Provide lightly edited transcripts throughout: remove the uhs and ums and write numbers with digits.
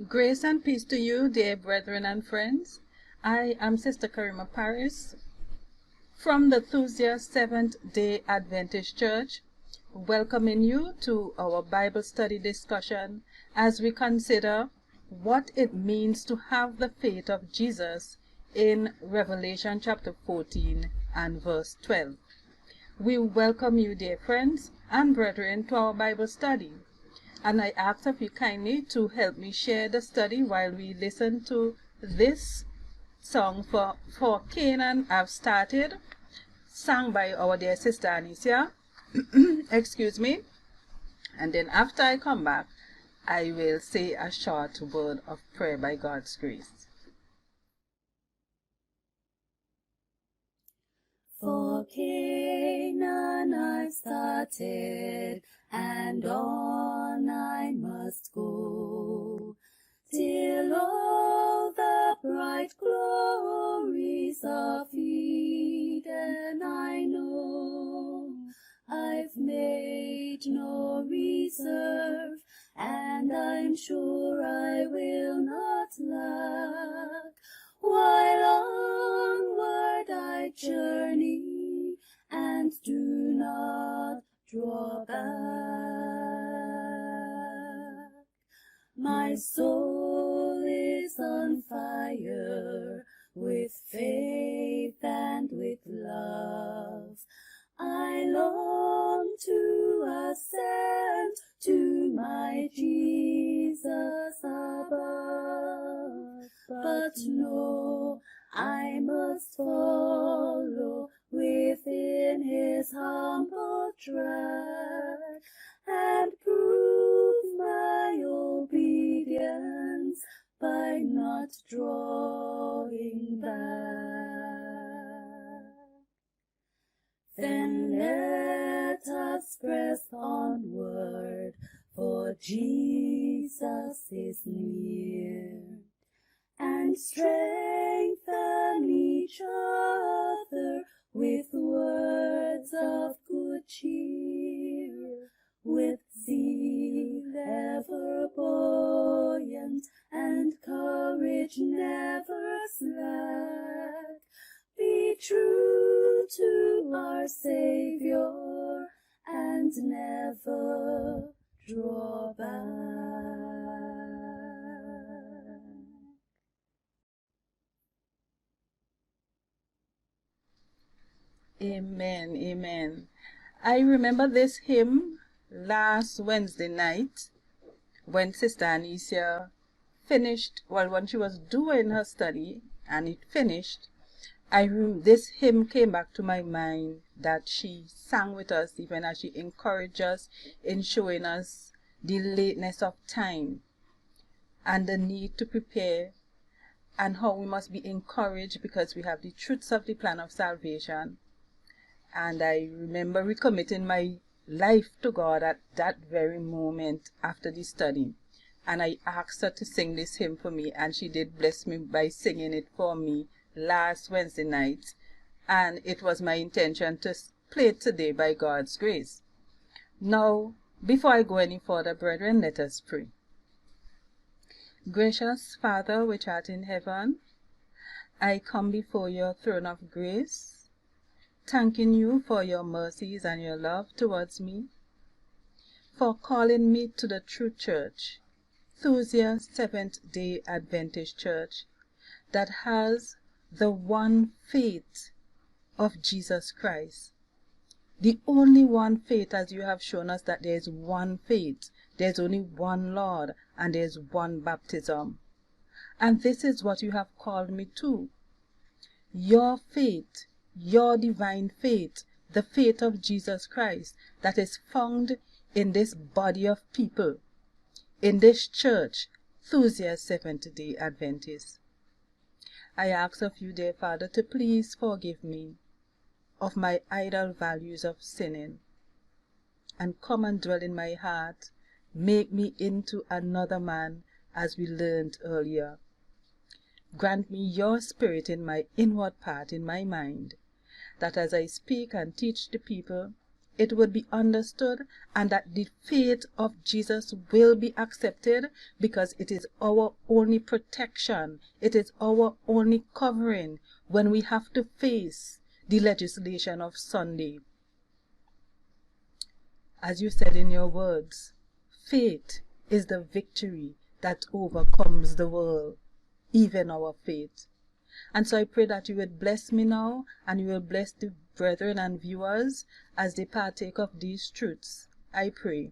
Grace and peace to you, dear brethren and friends. I am Sister Karima Paris from the Thusia Seventh-day Adventist Church, welcoming you to our Bible study discussion as we consider what it means to have the faith of Jesus in Revelation chapter 14 and verse 12. We welcome you, dear friends and brethren, to our Bible study. And I ask of you kindly to help me share the study while we listen to this song for Canaan I've Started, sung by our dear sister Anicia. Excuse me. And then after I come back, I will say a short word of prayer by God's grace. For Canaan I've started, and on I must go, till all the bright glories of Eden I know. I've made no reserve, and I'm sure I will not lack, while onward I journey and do not draw back. My soul is on fire with faith and with love. I long to ascend to my Jesus above, but no, I must follow within his humble track and prove my obedience by not drawing back. Then let us press onward, for Jesus is near, and strengthen each other with words of good cheer, with zeal ever buoyant and courage never slack. Be true to our Savior and never draw back. Amen, amen. I remember this hymn last Wednesday night when Sister Anicia finished, when she was doing her study and it finished. This hymn came back to my mind that she sang with us even as she encouraged us in showing us the lateness of time and the need to prepare and how we must be encouraged because we have the truths of the plan of salvation. And I remember recommitting my life to God at that very moment after the study. And I asked her to sing this hymn for me, and she did bless me by singing it for me last Wednesday night. And it was my intention to play it today by God's grace. Now, before I go any further, brethren, let us pray. Gracious Father, which art in heaven, I come before your throne of grace, thanking you for your mercies and your love towards me, for calling me to the true church, Thusia Seventh-day Adventist Church, that has the one faith of Jesus Christ. The only one faith, as you have shown us that there is one faith, there's only one Lord, and there's one baptism. And this is what you have called me to. Your faith, your divine faith, the faith of Jesus Christ that is found in this body of people, in this church, Thusia Seventh-day Adventist. I ask of you, dear Father, to please forgive me of my idle values of sinning, and come and dwell in my heart, make me into another man, as we learned earlier. Grant me your spirit in my inward part, in my mind, that as I speak and teach the people, it would be understood, and that the faith of Jesus will be accepted, because it is our only protection. It is our only covering when we have to face the legislation of Sunday. As you said in your words, faith is the victory that overcomes the world, even our faith. And so I pray that you would bless me now, and you will bless the brethren and viewers as they partake of these truths. I pray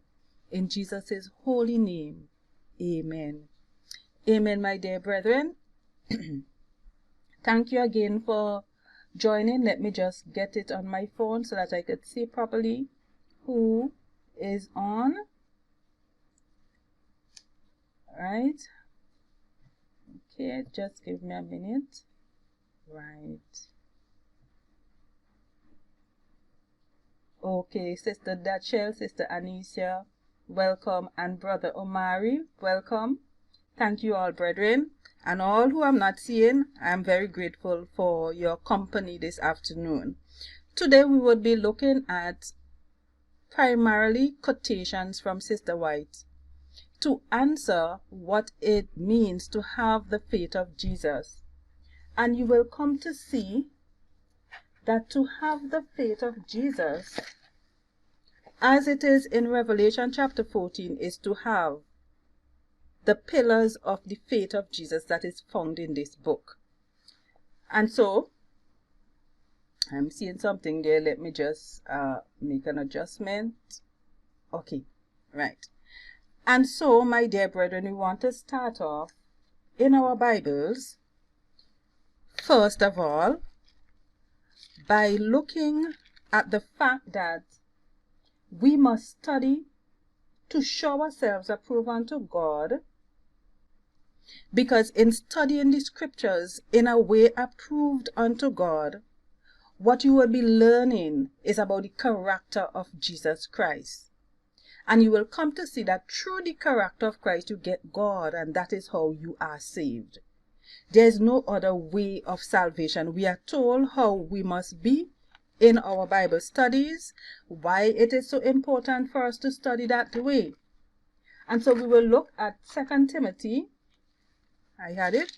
in Jesus' holy name. Amen. Amen, my dear brethren. Thank you again for joining. Let me just get it on my phone so that I could see properly who is on. Right. Okay, just give me a minute. Right. Okay, Sister Dachel, Sister Anisha, welcome, and Brother Omari, welcome. Thank you all, brethren, and all who I'm not seeing. I'm very grateful for your company this afternoon. Today we would be looking at primarily quotations from Sister White to answer what it means to have the faith of Jesus. And you will come to see that to have the faith of Jesus, as it is in Revelation chapter 14, is to have the pillars of the faith of Jesus that is found in this book. And so, I'm seeing something there. Let me just make an adjustment. Okay, right. And so, my dear brethren, we want to start off in our Bibles, first of all, by looking at the fact that we must study to show ourselves approved unto God, because in studying the scriptures in a way approved unto God, what you will be learning is about the character of Jesus Christ. And you will come to see that through the character of Christ you get God, and that is how you are saved. There is no other way of salvation. We are told how we must be in our Bible studies, why it is so important for us to study that way. And so we will look at 2 Timothy. I had it.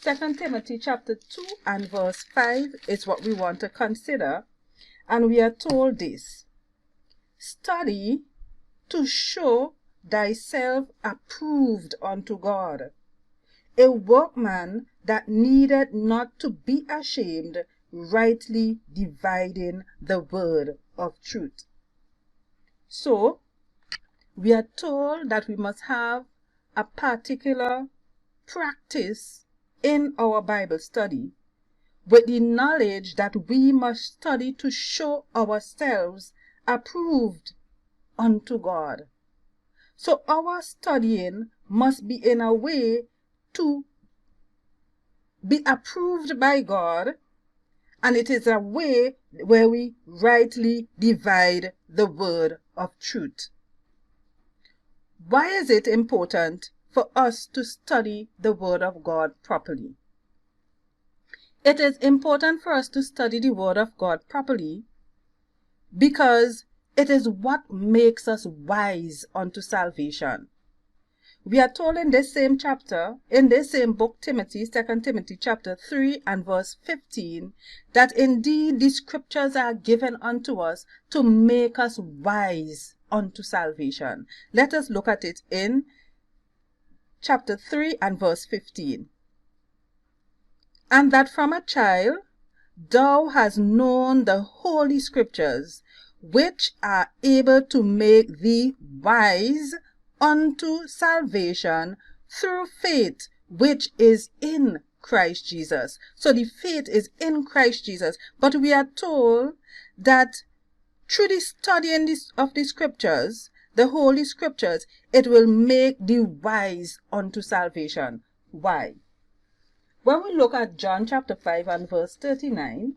2 Timothy chapter 2 and verse 5 is what we want to consider. And we are told this: study to show thyself approved unto God, a workman that needed not to be ashamed, rightly dividing the word of truth. So, we are told that we must have a particular practice in our Bible study, with the knowledge that we must study to show ourselves approved unto God. So our studying must be in a way to be approved by God, and it is a way where we rightly divide the word of truth. Why is it important for us to study the word of God properly? It is important for us to study the word of God properly because it is what makes us wise unto salvation. We are told in this same chapter, in this same book, Timothy, 2 Timothy chapter 3 and verse 15, that indeed the scriptures are given unto us to make us wise unto salvation. Let us look at it in chapter 3 and verse 15. And that from a child thou hast known the holy scriptures, which are able to make thee wise unto salvation through faith which is in Christ Jesus. So the faith is in Christ Jesus. But we are told that through the studying of the scriptures, the holy scriptures, it will make thee wise unto salvation. Why? When we look at John chapter 5 and verse 39,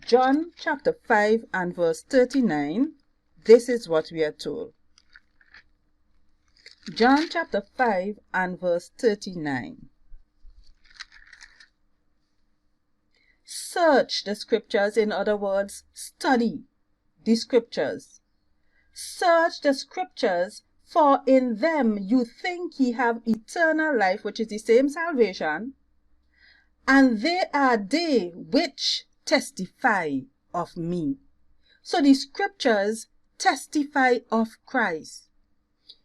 John chapter 5 and verse 39, this is what we are told. John chapter 5 and verse 39. Search the scriptures, in other words, study the scriptures. Search the scriptures, for in them you think ye have eternal life, which is the same salvation, and they are they which testify of me. So the scriptures testify of Christ.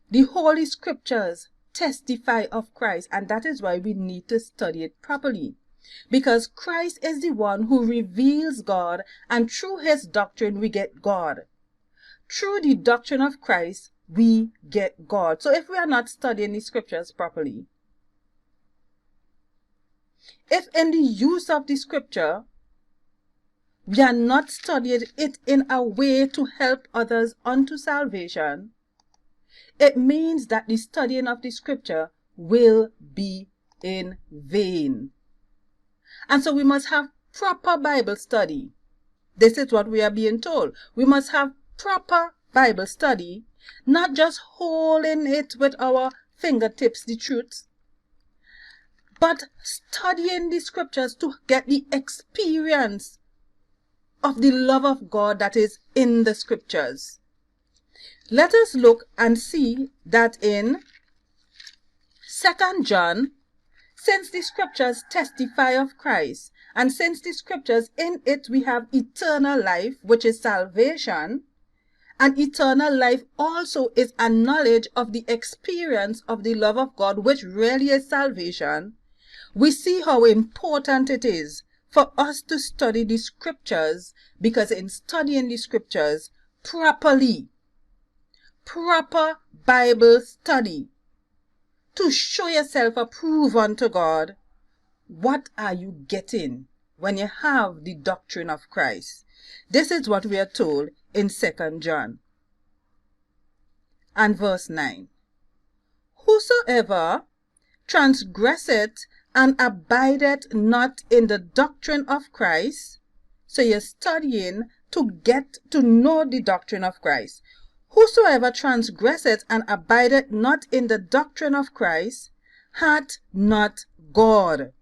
The Holy Scriptures testify of Christ, and that is why we need to study it properly. Because Christ is the one who reveals God, and through his doctrine we get God. Through the doctrine of Christ, we get God. So if we are not studying the scriptures properly, if in the use of the scripture, we are not studying it in a way to help others unto salvation, it means that the studying of the scripture will be in vain. And so we must have proper Bible study. This is what we are being told. We must have proper Bible study, not just holding it with our fingertips, the truth, but studying the scriptures to get the experience of the love of God that is in the scriptures. Let us look and see that in 2 John, since the scriptures testify of Christ, and since the scriptures in it we have eternal life, which is salvation, and eternal life also is a knowledge of the experience of the love of God, which really is salvation, we see how important it is for us to study the scriptures, because in studying the scriptures properly, proper Bible study, to show yourself approved unto God, what are you getting when you have the doctrine of Christ? This is what we are told in 2 John and verse 9. Whosoever transgresseth and abideth not in the doctrine of Christ, so you're studying to get to know the doctrine of Christ. Whosoever transgresseth and abideth not in the doctrine of Christ hath not God.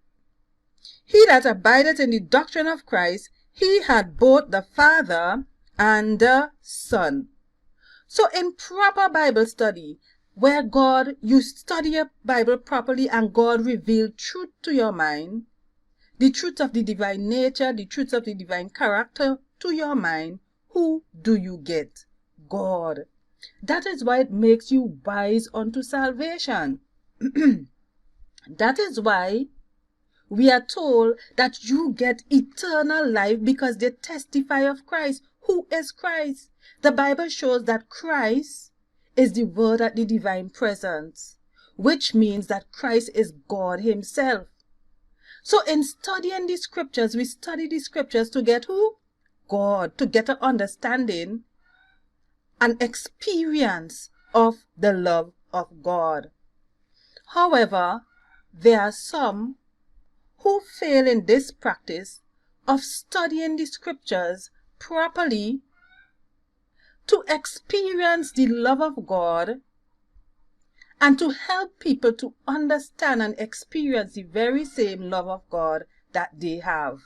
He that abideth in the doctrine of Christ, he had both the Father and the Son. So in proper Bible study, where you study your Bible properly and God revealed truth to your mind, the truth of the divine nature, the truth of the divine character to your mind, who do you get? God. That is why it makes you wise unto salvation. That is why we are told that you get eternal life, because they testify of Christ. Who is Christ? The Bible shows that Christ is the Word at the divine presence, which means that Christ is God himself. So in studying the scriptures, we study the scriptures to get who? God, to get an understanding, an experience of the love of God. However, there are some who fail in this practice of studying the scriptures properly to experience the love of God and to help people to understand and experience the very same love of God that they have.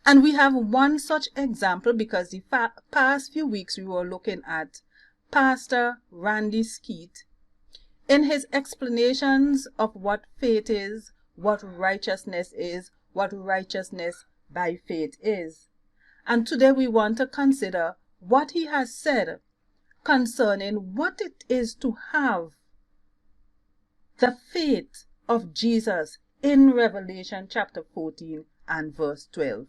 And we have one such example, because the past few weeks we were looking at Pastor Randy Skeete in his explanations of what faith is, what righteousness is, what righteousness by faith is. And today we want to consider what he has said concerning what it is to have the faith of Jesus in Revelation chapter 14 and verse 12.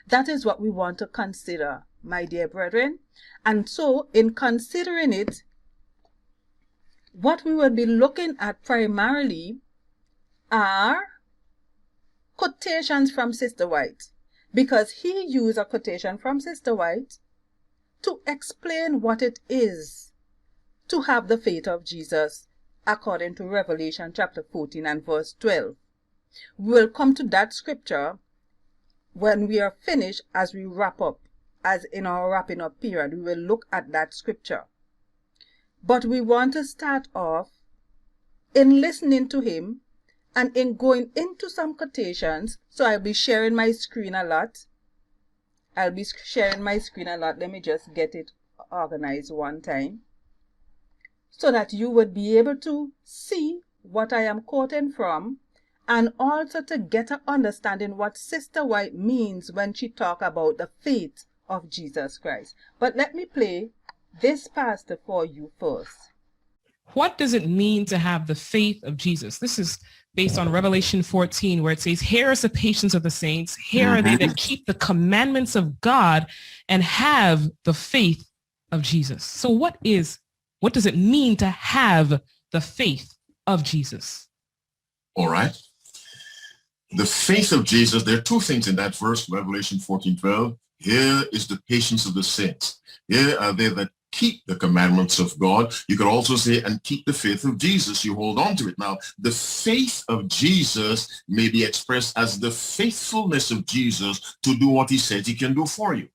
That is what we want to consider, my dear brethren. And so in considering it, what we will be looking at primarily are quotations from Sister White, because he used a quotation from Sister White to explain what it is to have the faith of Jesus according to Revelation chapter 14 and verse 12. We will come to that scripture when we are finished, as we wrap up, as in our wrapping up period. We will look at that scripture. But we want to start off in listening to him and in going into some quotations. So I'll be sharing my screen a lot. I'll be sharing my screen a lot. Let me just get it organized one time so that you would be able to see what I am quoting from, and also to get an understanding what Sister White means when she talk about the faith of Jesus Christ. But let me play this pastor for you first. What does it mean to have the faith of Jesus? This is based on Revelation 14, where it says, here is the patience of the saints. Here are they that keep the commandments of God and have the faith of Jesus. So what does it mean to have the faith of Jesus? All right. The faith of Jesus, there are two things in that verse, Revelation 14:12. Here is the patience of the saints. Here are they that keep the commandments of God. You could also say, and keep the faith of Jesus. You hold on to it. Now, the faith of Jesus may be expressed as the faithfulness of Jesus to do what he said he can do for you.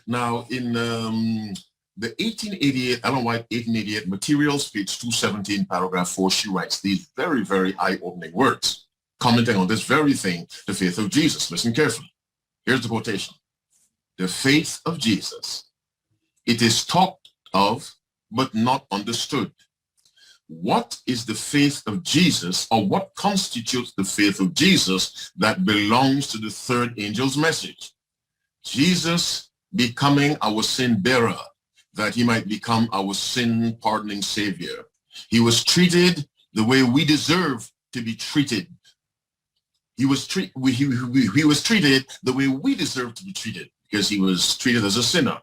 Now, in the 1888, Ellen White, 1888 Materials, page 217, paragraph 4, she writes these very, very eye-opening words, commenting on this very thing, the faith of Jesus. Listen carefully. Here's the quotation. The faith of Jesus. It is talked of, but not understood. What is the faith of Jesus, or what constitutes the faith of Jesus that belongs to the third angel's message? Jesus becoming our sin bearer, that he might become our sin pardoning Savior. He was treated the way we deserve to be treated. He was treated the way we deserve to be treated, because he was treated as a sinner.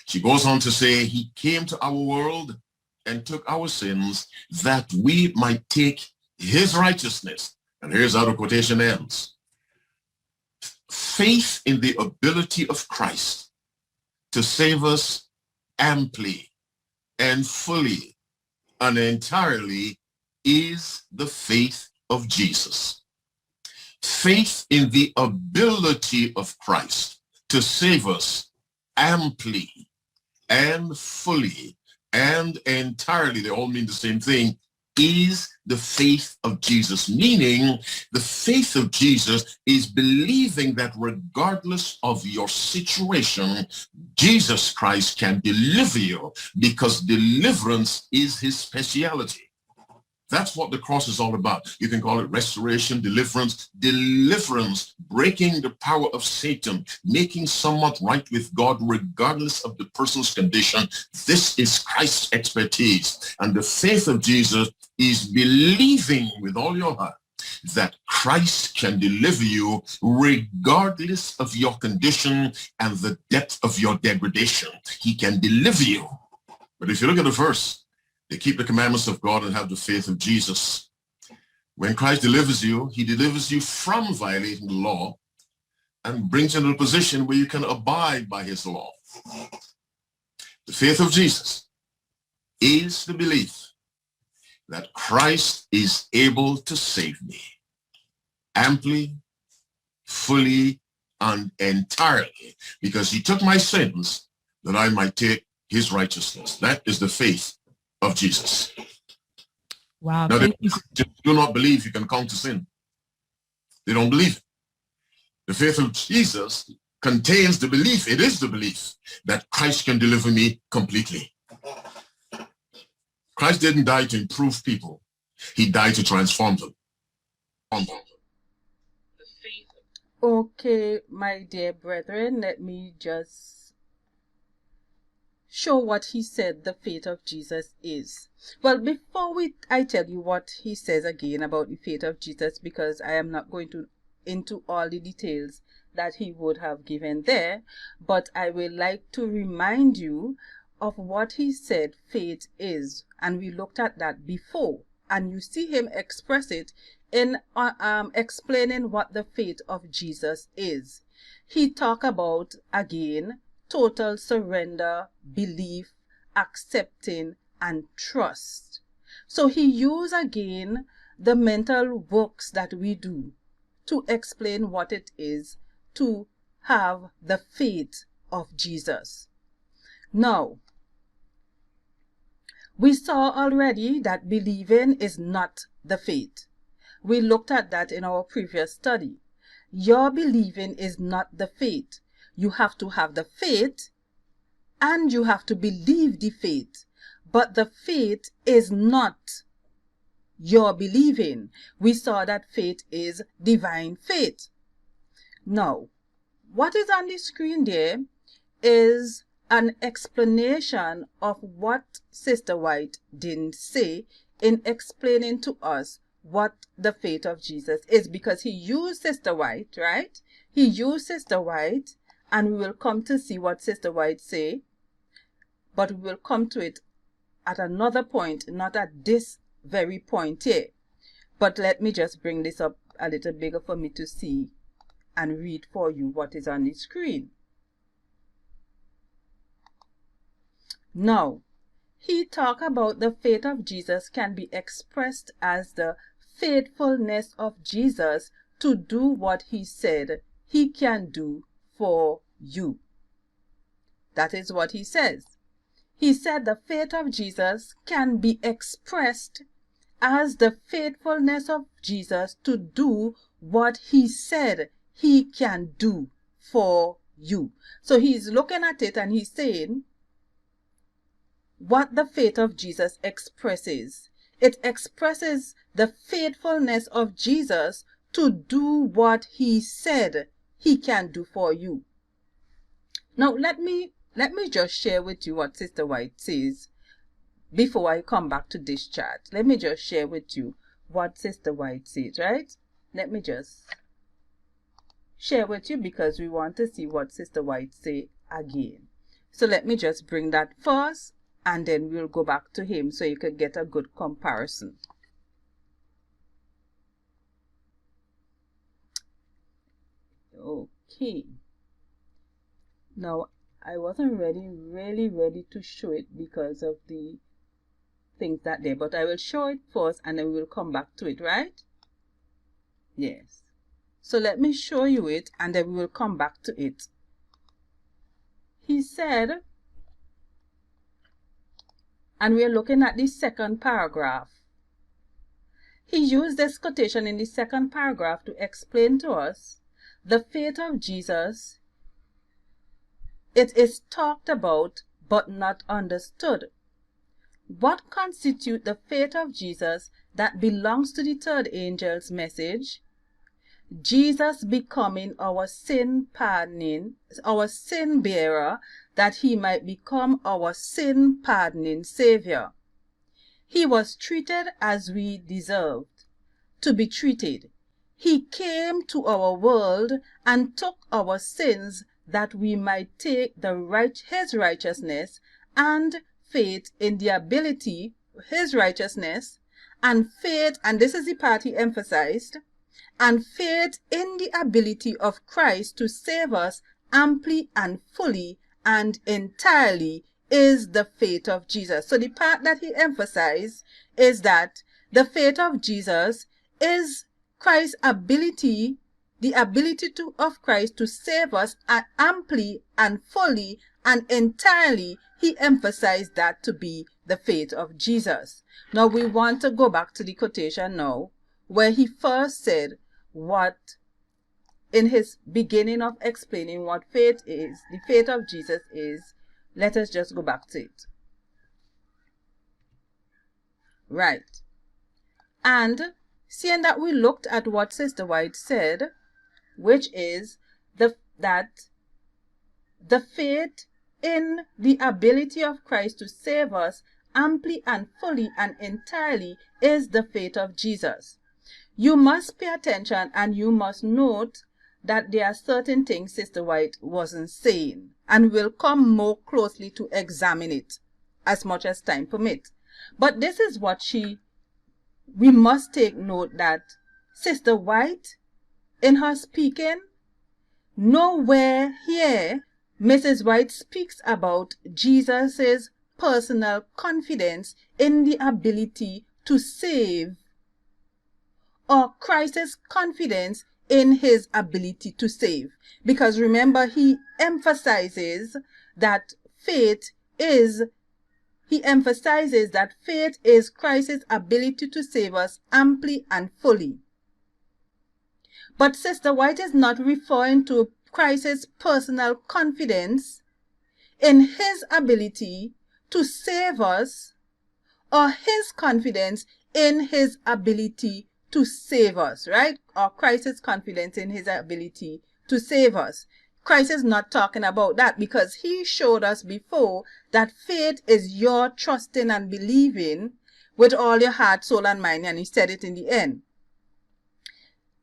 She goes on to say, he came to our world and took our sins that we might take his righteousness. And here's how the quotation ends. Faith in the ability of Christ to save us amply and fully and entirely is the faith of Jesus. Faith in the ability of Christ to save us amply and fully and entirely, they all mean the same thing, is the faith of Jesus. Meaning, the faith of Jesus is believing that regardless of your situation, Jesus Christ can deliver you, because deliverance is his specialty. That's what the cross is all about. You can call it restoration, deliverance, breaking the power of Satan, making someone right with God regardless of the person's condition. This is Christ's expertise. And the faith of Jesus is believing with all your heart that Christ can deliver you regardless of your condition and the depth of your degradation. He can deliver you. But if you look at the verse, they keep the commandments of God and have the faith of Jesus. When Christ delivers you, he delivers you from violating the law and brings you into a position where you can abide by his law. The faith of Jesus is the belief that Christ is able to save me amply, fully, and entirely, because he took my sins that I might take his righteousness. That is the faith of Jesus. Wow. Now, they do not believe you can conquer sin. They don't believe it. The faith of Jesus contains the belief, it is the belief, that Christ can deliver me completely. Christ didn't die to improve people. He died to transform them. Okay, my dear brethren, let me just show what he said the faith of Jesus is. Well, before I tell you what he says again about the faith of Jesus, because I am not going into all the details that he would have given there, but I would like to remind you of what he said faith is, and we looked at that before, and you see him express it in explaining what the faith of Jesus is. He talked about, again, total surrender, belief, accepting, and trust. So he used again the mental works that we do to explain what it is to have the faith of Jesus. Now, we saw already that believing is not the faith. We looked at that in our previous study. Your believing is not the faith. You have to have the faith and you have to believe the faith. But the faith is not your believing. We saw that faith is divine faith. Now, what is on the screen there is an explanation of what Sister White didn't say in explaining to us what the faith of Jesus is, because he used Sister White, right? He used Sister White, and we will come to see what Sister White say, but we will come to it at another point, not at this very point here. But let me just bring this up a little bigger for me to see and read for you what is on the screen. Now, he talked about the faith of Jesus can be expressed as the faithfulness of Jesus to do what he said he can do for you. That is what he says. He said the faith of Jesus can be expressed as the faithfulness of Jesus to do what he said he can do for you. So he's looking at it and he's saying what the faith of Jesus expresses. It expresses the faithfulness of Jesus to do what he said he can do for you. Now let me just share with you what Sister White says before I come back to this chart. Let me just share with you what Sister White says, right? Let me just share with you because we want to see what Sister White say again. So let me just bring that first, and then we'll go back to him so you can get a good comparison. Okay. Now, I wasn't really ready to show it because of the things that there, but I will show it first and then we'll come back to it, right? Yes. So let me show you it and then we will come back to it. He said, and we are looking at the second paragraph. He used this quotation in the second paragraph to explain to us the faith of Jesus. It is talked about but not understood. What constitutes the faith of Jesus that belongs to the third angel's message? Jesus becoming our sin pardoning, our sin bearer, that he might become our sin pardoning Savior. He was treated as we deserved to be treated. He came to our world and took our sins that we might take his righteousness and faith in the ability, his righteousness and faith, and this is the part he emphasized, and faith in the ability of Christ to save us amply and fully and entirely is the faith of Jesus. So the part that he emphasized is that the faith of Jesus is Christ's ability, the ability of Christ to save us amply and fully and entirely. He emphasized that to be the faith of Jesus. Now we want to go back to the quotation now, where he first said what, in his beginning of explaining what faith is, the faith of Jesus is. Let us just go back to it. Right. And seeing that we looked at what Sister White said, which is that the faith in the ability of Christ to save us amply and fully and entirely is the faith of Jesus. You must pay attention and you must note that there are certain things Sister White wasn't saying, and we'll come more closely to examine it as much as time permits. But this is what we must take note that Sister White, in her speaking, nowhere here Mrs. White speaks about Jesus's personal confidence in the ability to save, or Christ's confidence in his ability to save. Because remember, he emphasizes that faith is Christ's ability to save us amply and fully. But Sister White is not referring to Christ's personal confidence in his ability to save us, or his confidence in his ability to save us, right? Or Christ's confidence in his ability to save us. Christ is not talking about that, because he showed us before that faith is your trusting and believing with all your heart, soul, and mind, and he said it in the end.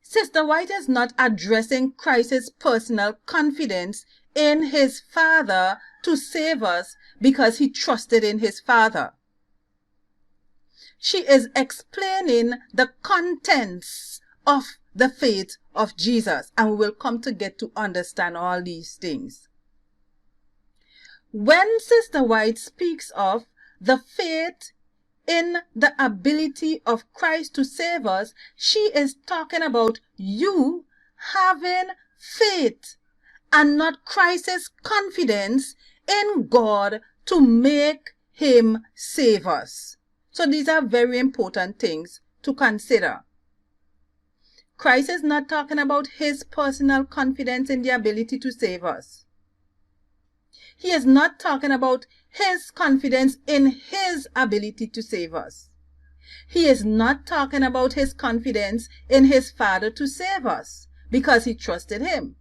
Sister White is not addressing Christ's personal confidence in his Father to save us because he trusted in his Father. She is explaining the contents of the faith of Jesus, and we will come to get to understand all these things. When Sister White speaks of the faith in the ability of Christ to save us, she is talking about you having faith and not Christ's confidence in God to make him save us. So these are very important things to consider. Christ is not talking about his personal confidence in the ability to save us. He is not talking about his confidence in his ability to save us. He is not talking about his confidence in his Father to save us because he trusted him.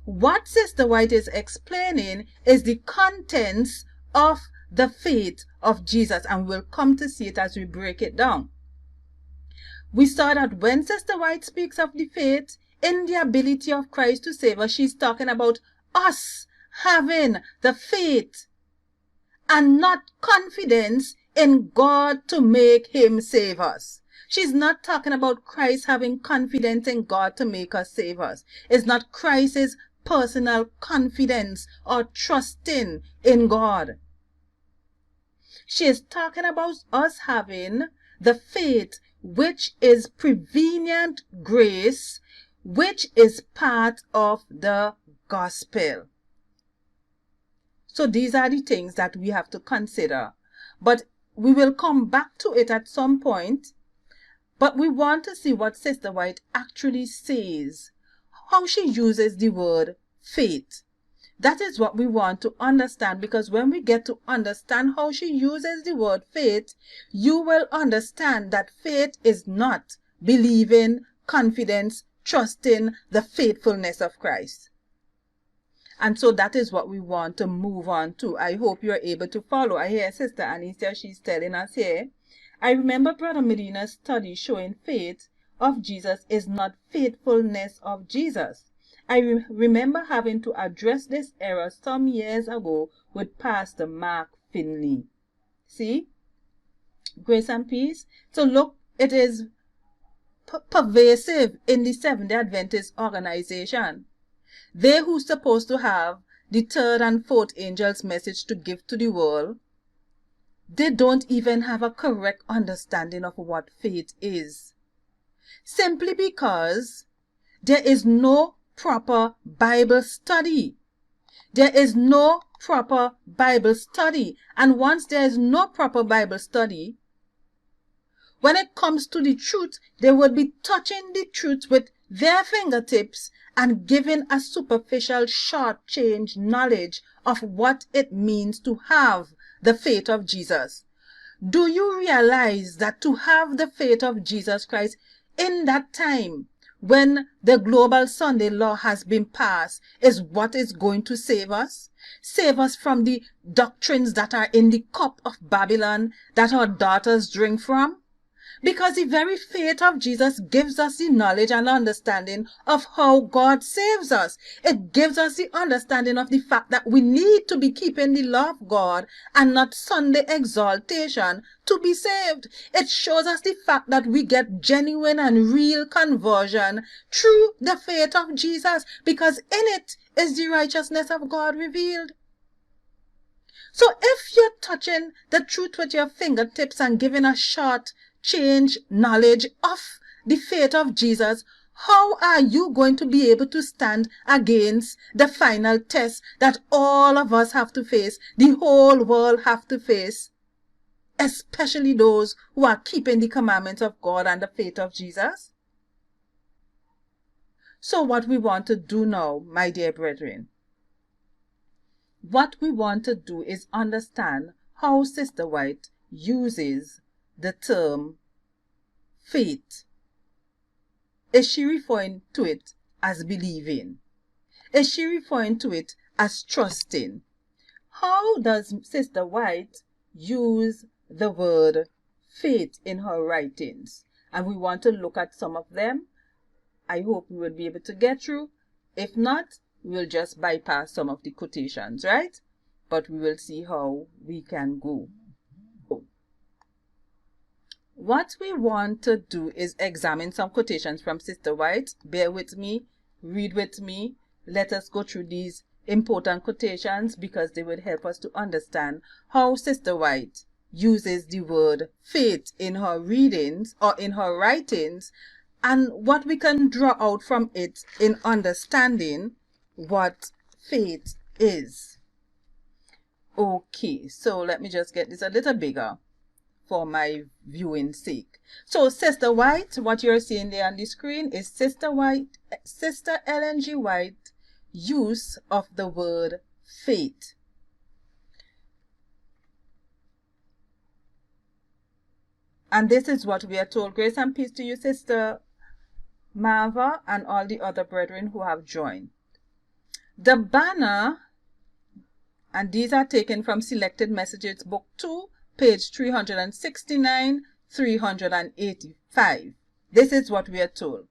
What Sister White is explaining is the contents of the faith of Jesus, and we'll come to see it as we break it down. We saw that when Sister White speaks of the faith in the ability of Christ to save us, she's talking about us having the faith and not confidence in God to make him save us. She's not talking about Christ having confidence in God to make us save us. It's not Christ's personal confidence or trusting in God. She is talking about us having the faith which is prevenient grace, which is part of the gospel. So these are the things that we have to consider. But we will come back to it at some point. But we want to see what Sister White actually says, how she uses the word faith. That is what we want to understand, because when we get to understand how she uses the word faith, you will understand that faith is not believing, confidence, trusting the faithfulness of Christ. And so that is what we want to move on to. I hope you're able to follow. I hear Sister Anissa, she's telling us here, I remember Brother Medina's study showing faith of Jesus is not faithfulness of Jesus. I remember having to address this error some years ago with Pastor Mark Finley. See? Grace and peace. So look, it is pervasive in the Seventh-day Adventist organization. They who supposed to have the third and fourth angel's message to give to the world, they don't even have a correct understanding of what faith is. Simply because there is no proper Bible study. There is no proper Bible study. And once there is no proper Bible study, when it comes to the truth, they would be touching the truth with their fingertips and giving a superficial short-change knowledge of what it means to have the faith of Jesus. Do you realize that to have the faith of Jesus Christ in that time when the global Sunday law has been passed is what is going to save us? Save us from the doctrines that are in the cup of Babylon that our daughters drink from? Because the very faith of Jesus gives us the knowledge and understanding of how God saves us. It gives us the understanding of the fact that we need to be keeping the law of God and not Sunday exaltation to be saved. It shows us the fact that we get genuine and real conversion through the faith of Jesus, because in it is the righteousness of God revealed. So if you're touching the truth with your fingertips and giving a short change knowledge of the faith of Jesus, how are you going to be able to stand against the final test that all of us have to face, the whole world have to face, especially those who are keeping the commandments of God and the faith of Jesus? So what we want to do now, my dear brethren, what we want to do is understand how Sister White uses the term faith. Is she referring to it as believing? Is she referring to it as trusting? How does Sister White use the word faith in her writings? And we want to look at some of them. I hope we will be able to get through. If not, we'll just bypass some of the quotations, right? But we will see how we can go. What we want to do is examine some quotations from Sister White. Bear with me, read with me. Let us go through these important quotations because they would help us to understand how Sister White uses the word faith in her readings or in her writings, and what we can draw out from it in understanding what faith is. Okay, so let me just get this a little bigger for my viewing sake. So Sister White, what you're seeing there on the screen is Sister Ellen G. White use of the word faith. And this is what we are told. Grace and peace to you, Sister Marva, and all the other brethren who have joined. The banner, and these are taken from Selected Messages, Book 2, page 369, 385. This is what we are told.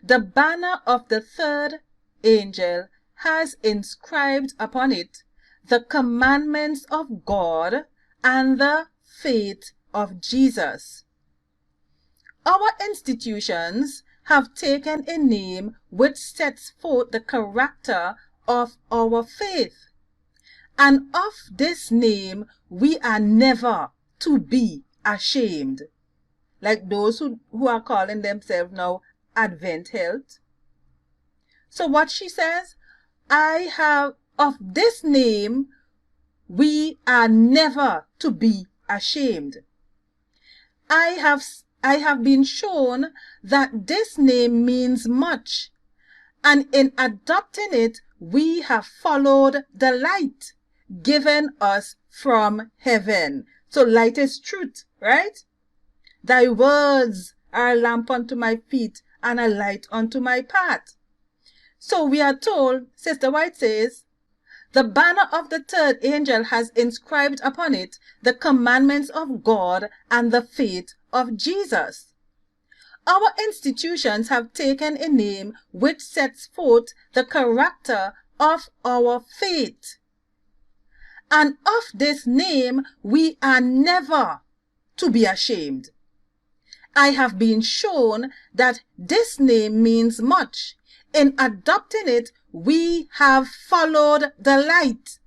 The banner of the third angel has inscribed upon it the commandments of God and the faith of Jesus. Our institutions have taken a name which sets forth the character of our faith, and of this name we are never to be ashamed, like those who are calling themselves now Advent Health. So what she says, of this name we are never to be ashamed. I have been shown that this name means much, and in adopting it we have followed the light given us from heaven. So light is truth, right? Thy words are a lamp unto my feet and a light unto my path. So we are told, Sister White says, the banner of the third angel has inscribed upon it the commandments of God and the faith of Jesus. Our institutions have taken a name which sets forth the character of our faith, and of this name we are never to be ashamed. I have been shown that this name means much. In adopting it, we have followed the light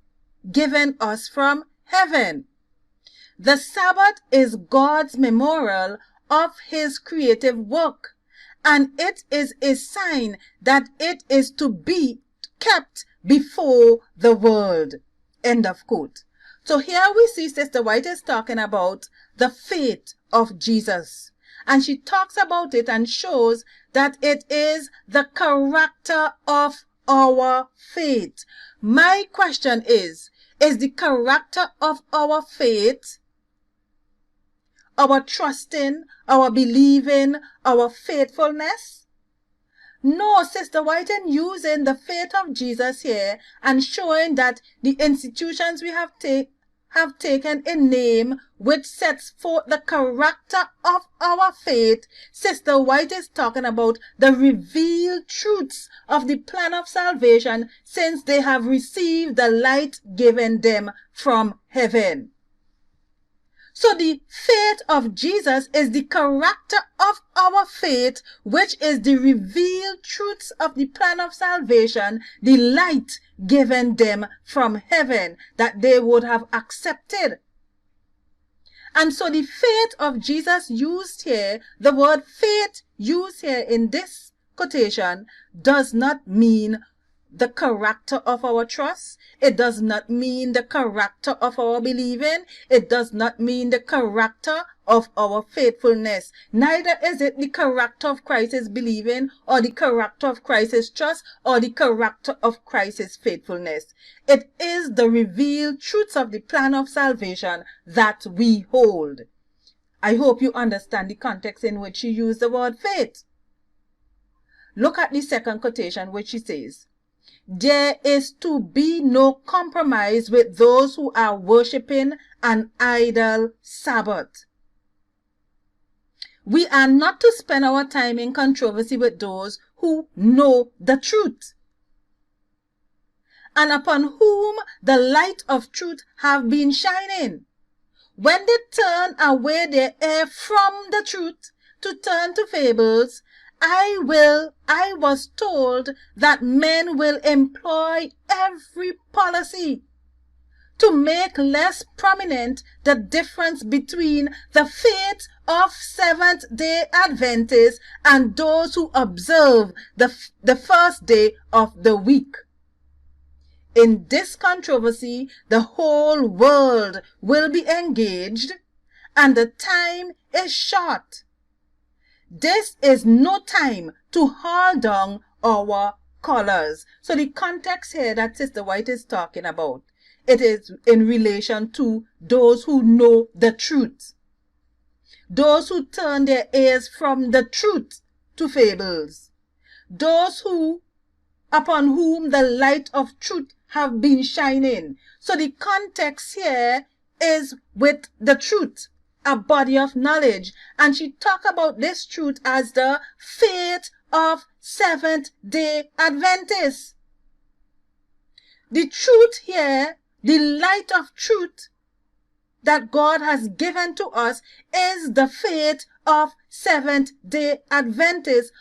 given us from heaven. The Sabbath is God's memorial of his creative work, and it is a sign that it is to be kept before the world. End of quote. So here we see Sister White is talking about the faith of Jesus. And she talks about it and shows that it is the character of our faith. My question is the character of our faith, our trusting, our believing, our faithfulness? No, Sister White is using the faith of Jesus here and showing that the institutions we have taken a name which sets forth the character of our faith. Sister White is talking about the revealed truths of the plan of salvation since they have received the light given them from heaven. So the faith of Jesus is the character of our faith, which is the revealed truths of the plan of salvation, the light given them from heaven that they would have accepted. And so the faith of Jesus used here, the word faith used here in this quotation, does not mean the character of our trust. It does not mean the character of our believing. It does not mean the character of our faithfulness. Neither is it the character of Christ's believing, or the character of Christ's trust, or the character of Christ's faithfulness. It is the revealed truths of the plan of salvation that we hold. I hope you understand the context in which she used the word faith. Look at the second quotation, which she says, "There is to be no compromise with those who are worshiping an idol Sabbath." We are not to spend our time in controversy with those who know the truth, and upon whom the light of truth have been shining. When they turn away their ear from the truth to turn to fables, I was told that men will employ every policy to make less prominent the difference between the faith of Seventh-day Adventists and those who observe the first day of the week. In this controversy, the whole world will be engaged, and the time is short. This is no time to haul down our colors. So the context here that Sister White is talking about, it is in relation to those who know the truth. Those who turn their ears from the truth to fables. Those upon whom the light of truth have been shining. So the context here is with the truth, a body of knowledge. And she talked about this truth as the faith of Seventh-day Adventists. The truth here, the light of truth that God has given to us, is the faith of Seventh-day Adventists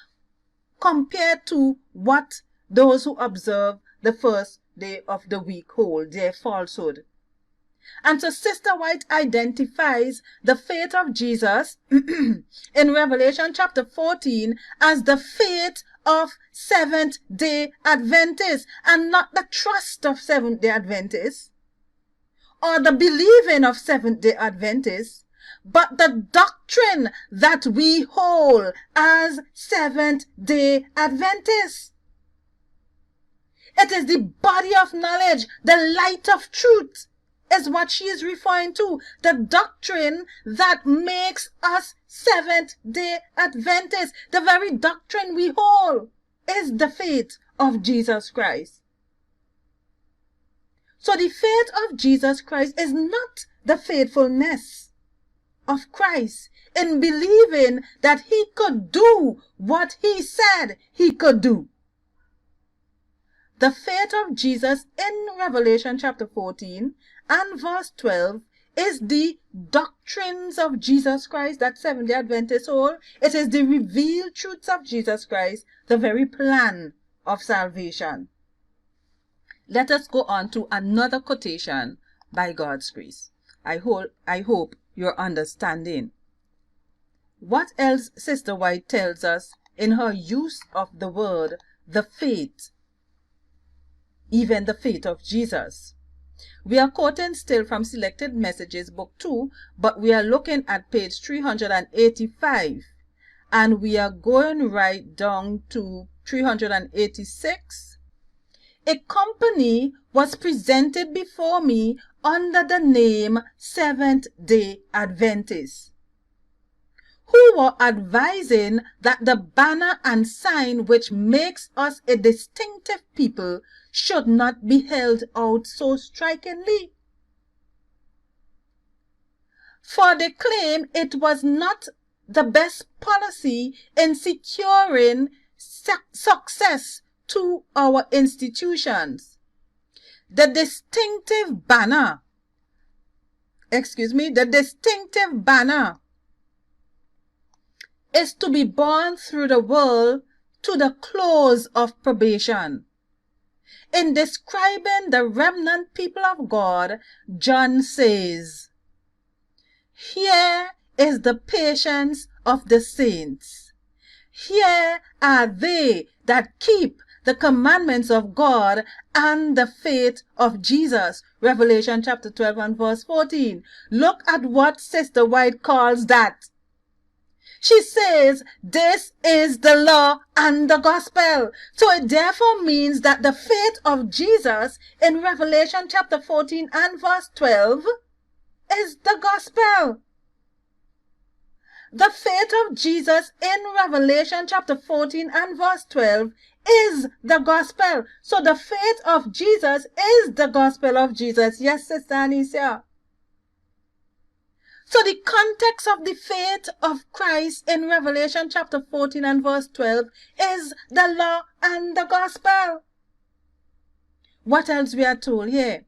compared to what those who observe the first day of the week hold, their falsehood. And so Sister White identifies the faith of Jesus in Revelation chapter 14 as the faith of Seventh-day Adventists, and not the trust of Seventh-day Adventists or the believing of Seventh-day Adventists, but the doctrine that we hold as Seventh-day Adventists. It is the body of knowledge, the light of truth is what she is referring to. The doctrine that makes us Seventh-day Adventists. The very doctrine we hold is the faith of Jesus Christ. So the faith of Jesus Christ is not the faithfulness of Christ in believing that he could do what he said he could do. The faith of Jesus in Revelation chapter 14 and verse 12 is the doctrines of Jesus Christ that Seventh-day Adventists hold. It is the revealed truths of Jesus Christ, the very plan of salvation. Let us go on to another quotation by God's grace. I hope you're understanding. What else Sister White tells us in her use of the word, the faith, even the faith of Jesus. We are quoting still from Selected Messages, Book 2, but we are looking at page 385, and we are going right down to 386. A company was presented before me under the name Seventh-day Adventists, who were advising that the banner and sign which makes us a distinctive people should not be held out so strikingly. For they claim it was not the best policy in securing success to our institutions. The distinctive banner is to be borne through the world to the close of probation. In describing the remnant people of God, John says, "Here is the patience of the saints. Here are they that keep the commandments of God and the faith of Jesus. Revelation chapter 12 and verse 14. Look at what Sister White calls that. She says, this is the law and the gospel. So it therefore means that the faith of Jesus in Revelation chapter 14 and verse 12 is the gospel. The faith of Jesus in Revelation chapter 14 and verse 12 is the gospel. So the faith of Jesus is the gospel of Jesus. Yes, Sister Anicia. So the context of the faith of Christ in Revelation chapter 14 and verse 12 is the law and the gospel. What else we are told here?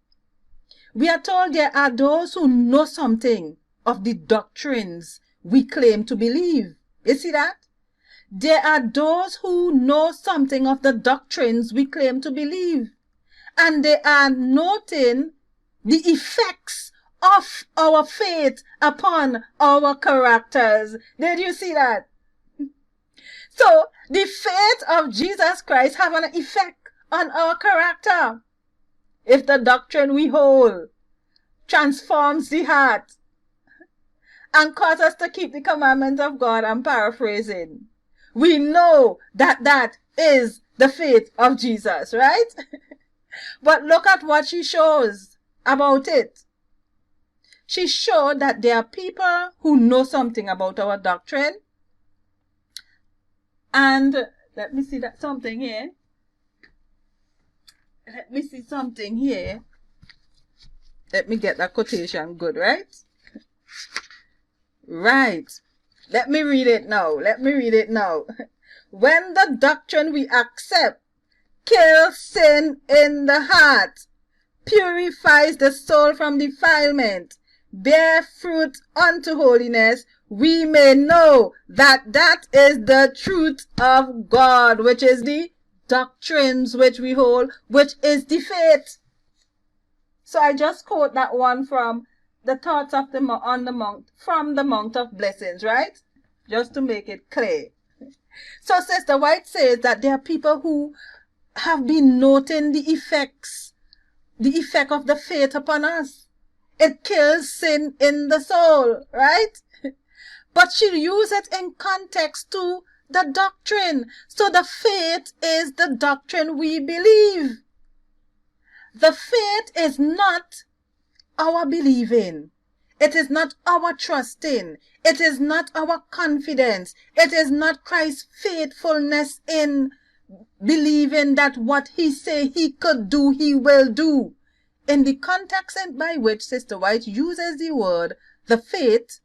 We are told there are those who know something of the doctrines we claim to believe. You see that? There are those who know something of the doctrines we claim to believe. And they are noting the effects of our faith upon our characters. Did you see that? So the faith of Jesus Christ have an effect on our character. If the doctrine we hold transforms the heart and cause us to keep the commandments of God, I'm paraphrasing, we know that that is the faith of Jesus, right? But look at what she shows about it. She showed that there are people who know something about our doctrine. And let me see that something here. Let me see something here. Let me get that quotation good, right? Right. Let me read it now. Let me read it now. When the doctrine we accept kills sin in the heart, purifies the soul from defilement, bear fruit unto holiness, we may know that that is the truth of God, which is the doctrines which we hold, which is the faith. So I just quote that one from the thoughts of the on the Mount, from the Mount of Blessings, right? Just to make it clear. So Sister White says that there are people who have been noting the effect of the faith upon us. It kills sin in the soul, right? But she used it in context to the doctrine. So the faith is the doctrine we believe. The faith is not our believing. It is not our trusting. It is not our confidence. It is not Christ's faithfulness in believing that what he say he could do, he will do. In the context by which Sister White uses the word, the faith,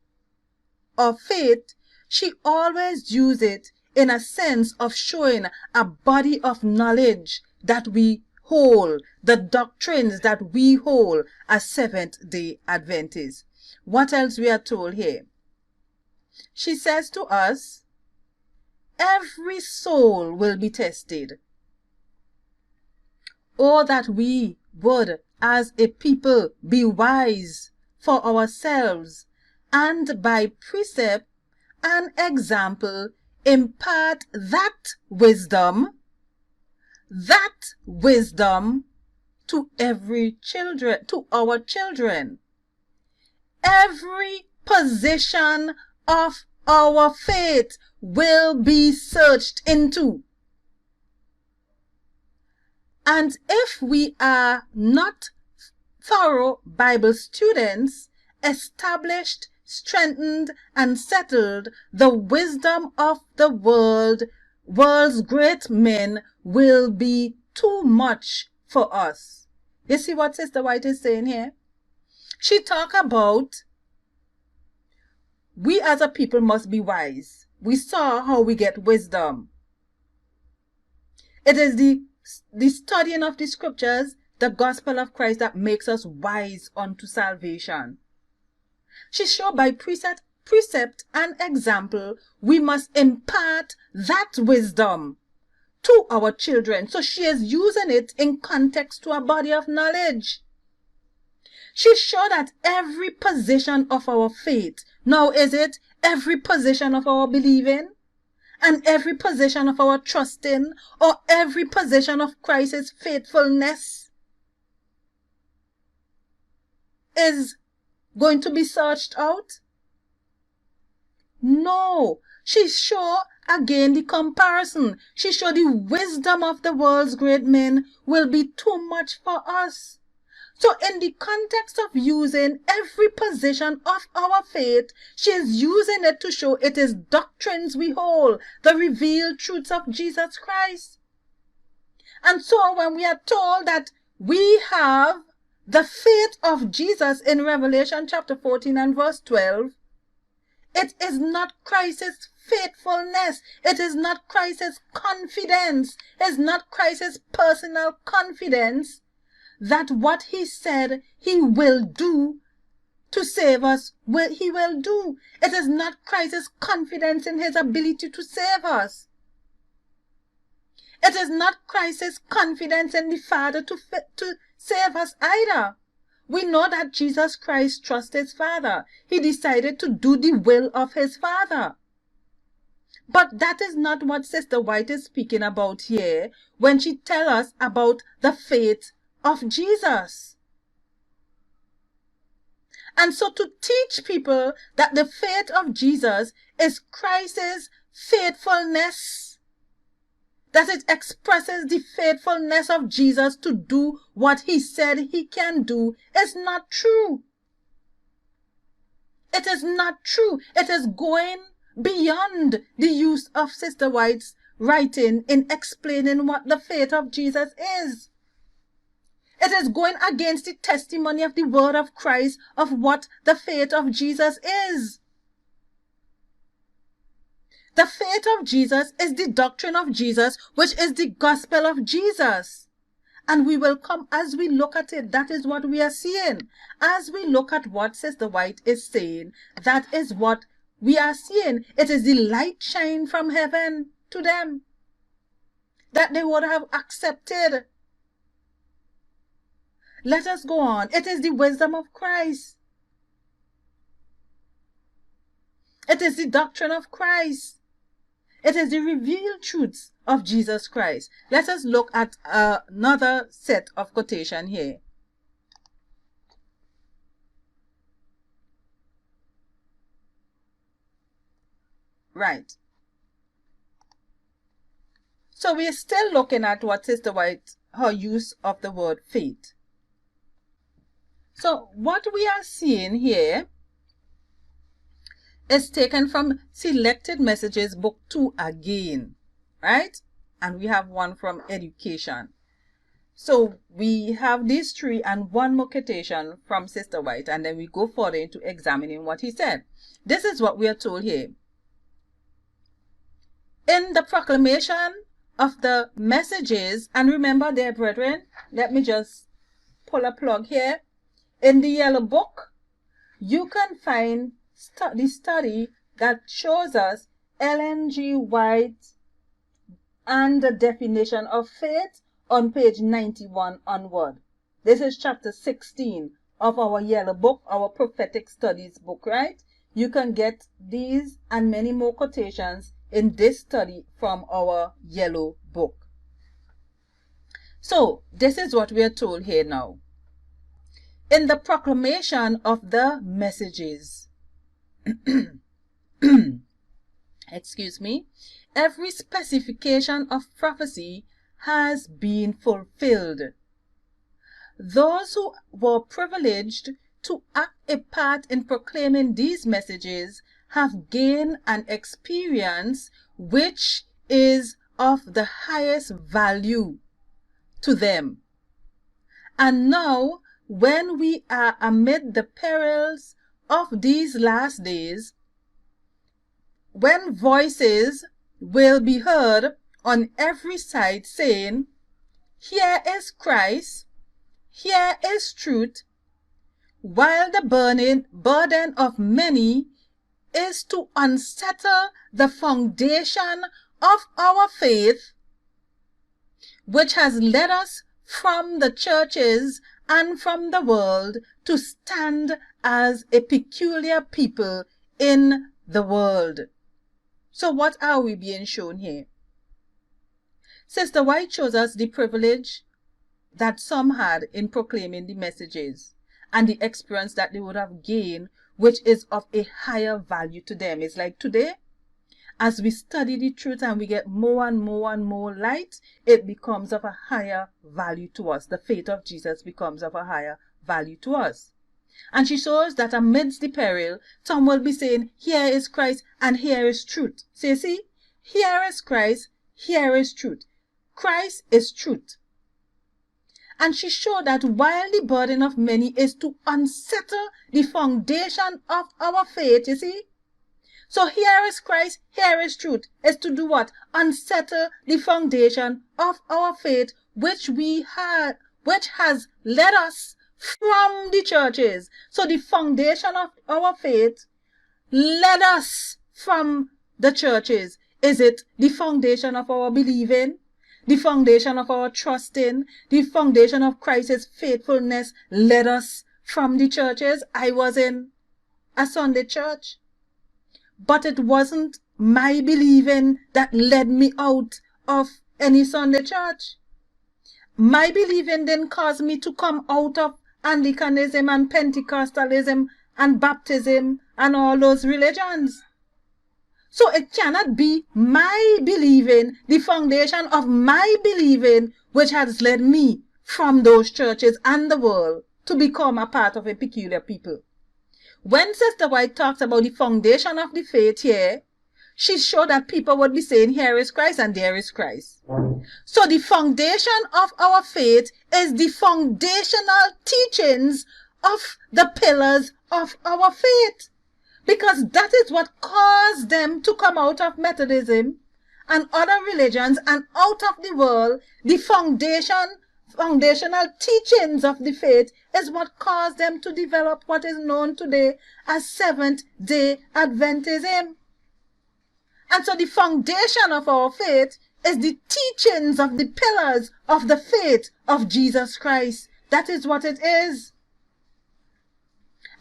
or faith, she always uses it in a sense of showing a body of knowledge that we hold, the doctrines that we hold as Seventh-day Adventists. What else we are told here? She says to us, every soul will be tested. Oh, that we would, as a people, be wise for ourselves, and by precept and example impart that wisdom to our children. Every position of our faith will be searched into. And if we are not thorough Bible students, established, strengthened, and settled, the wisdom of the world's great men will be too much for us. You see what Sister White is saying here? She talk about we as a people must be wise. We saw how we get wisdom. It is the studying of the scriptures, the gospel of Christ, that makes us wise unto salvation. She showed by precept and example, we must impart that wisdom to our children. So she is using it in context to a body of knowledge. She showed that every position of our faith, now is it every position of our believing? and every position of our trust in, or every position of Christ's faithfulness is going to be searched out? No. She show again the comparison. She show the wisdom of the world's great men will be too much for us. So in the context of using every position of our faith, she is using it to show it is doctrines we hold, the revealed truths of Jesus Christ. And so when we are told that we have the faith of Jesus in Revelation chapter 14 and verse 12, it is not Christ's faithfulness. It is not Christ's confidence. It is not Christ's personal confidence that what he said he will do to save us, he will do. It is not Christ's confidence in his ability to save us. It is not Christ's confidence in the Father to save us either. We know that Jesus Christ trusts his Father. He decided to do the will of his Father. But that is not what Sister White is speaking about here when she tells us about the faith of Jesus. And so to teach people that the faith of Jesus is Christ's faithfulness, that it expresses the faithfulness of Jesus to do what he said he can do, is not true. It is not true. It is going beyond the use of Sister White's writing in explaining what the faith of Jesus is. It is going against the testimony of the word of Christ of what the faith of Jesus is. The faith of Jesus is the doctrine of Jesus, which is the gospel of Jesus. And we will come, as we look at it, that is what we are seeing. As we look at what Sister White is saying, that is what we are seeing. It is the light shine from heaven to them that they would have accepted. Let us go on. It is the wisdom of Christ. It is the doctrine of Christ. It is the revealed truths of Jesus Christ. Let us look at another set of quotation here. Right. So we are still looking at what Sister White, her use of the word faith. So what we are seeing here is taken from Selected Messages, Book 2 again, right? And we have one from Education. So we have these three and one more quotation from Sister White, and then we go further into examining what he said. This is what we are told here. In the proclamation of the messages, and remember there, brethren, let me just pull a plug here. In the Yellow Book, you can find the study that shows us Ellen G. White and the definition of faith on page 91 onward. This is chapter 16 of our Yellow Book, our prophetic studies book, right? You can get these and many more quotations in this study from our Yellow Book. So this is what we are told here now. In the proclamation of the messages, excuse me, every specification of prophecy has been fulfilled. Those who were privileged to act a part in proclaiming these messages have gained an experience which is of the highest value to them. And now, when we are amid the perils of these last days, when voices will be heard on every side saying, "Here is Christ, here is truth," while the burden of many is to unsettle the foundation of our faith, which has led us from the churches and from the world to stand as a peculiar people in the world. So what are we being shown here? Sister White shows us the privilege that some had in proclaiming the messages and the experience that they would have gained, which is of a higher value to them. It's like today, as we study the truth and we get more and more and more light, it becomes of a higher value to us. The faith of Jesus becomes of a higher value to us. And she shows that amidst the peril, some will be saying, here is Christ and here is truth. So you see, here is Christ, here is truth. Christ is truth. And she showed that while the burden of many is to unsettle the foundation of our faith, you see. So here is Christ, here is truth, is to do what? Unsettle the foundation of our faith, which has led us from the churches. So the foundation of our faith led us from the churches. Is it the foundation of our believing? The foundation of our trusting? The foundation of Christ's faithfulness led us from the churches? I was in a Sunday church, but it wasn't my believing that led me out of any Sunday church. My believing didn't cause me to come out of Anglicanism and Pentecostalism and baptism and all those religions. So it cannot be my believing, the foundation of my believing, which has led me from those churches and the world to become a part of a peculiar people. When Sister White talks about the foundation of the faith here, she showed that people would be saying, here is Christ and there is Christ. So the foundation of our faith is the foundational teachings of the pillars of our faith. Because that is what caused them to come out of Methodism and other religions and out of the world. The foundational teachings of the faith is what caused them to develop what is known today as Seventh-day Adventism. And so the foundation of our faith is the teachings of the pillars of the faith of Jesus Christ. That is what it is.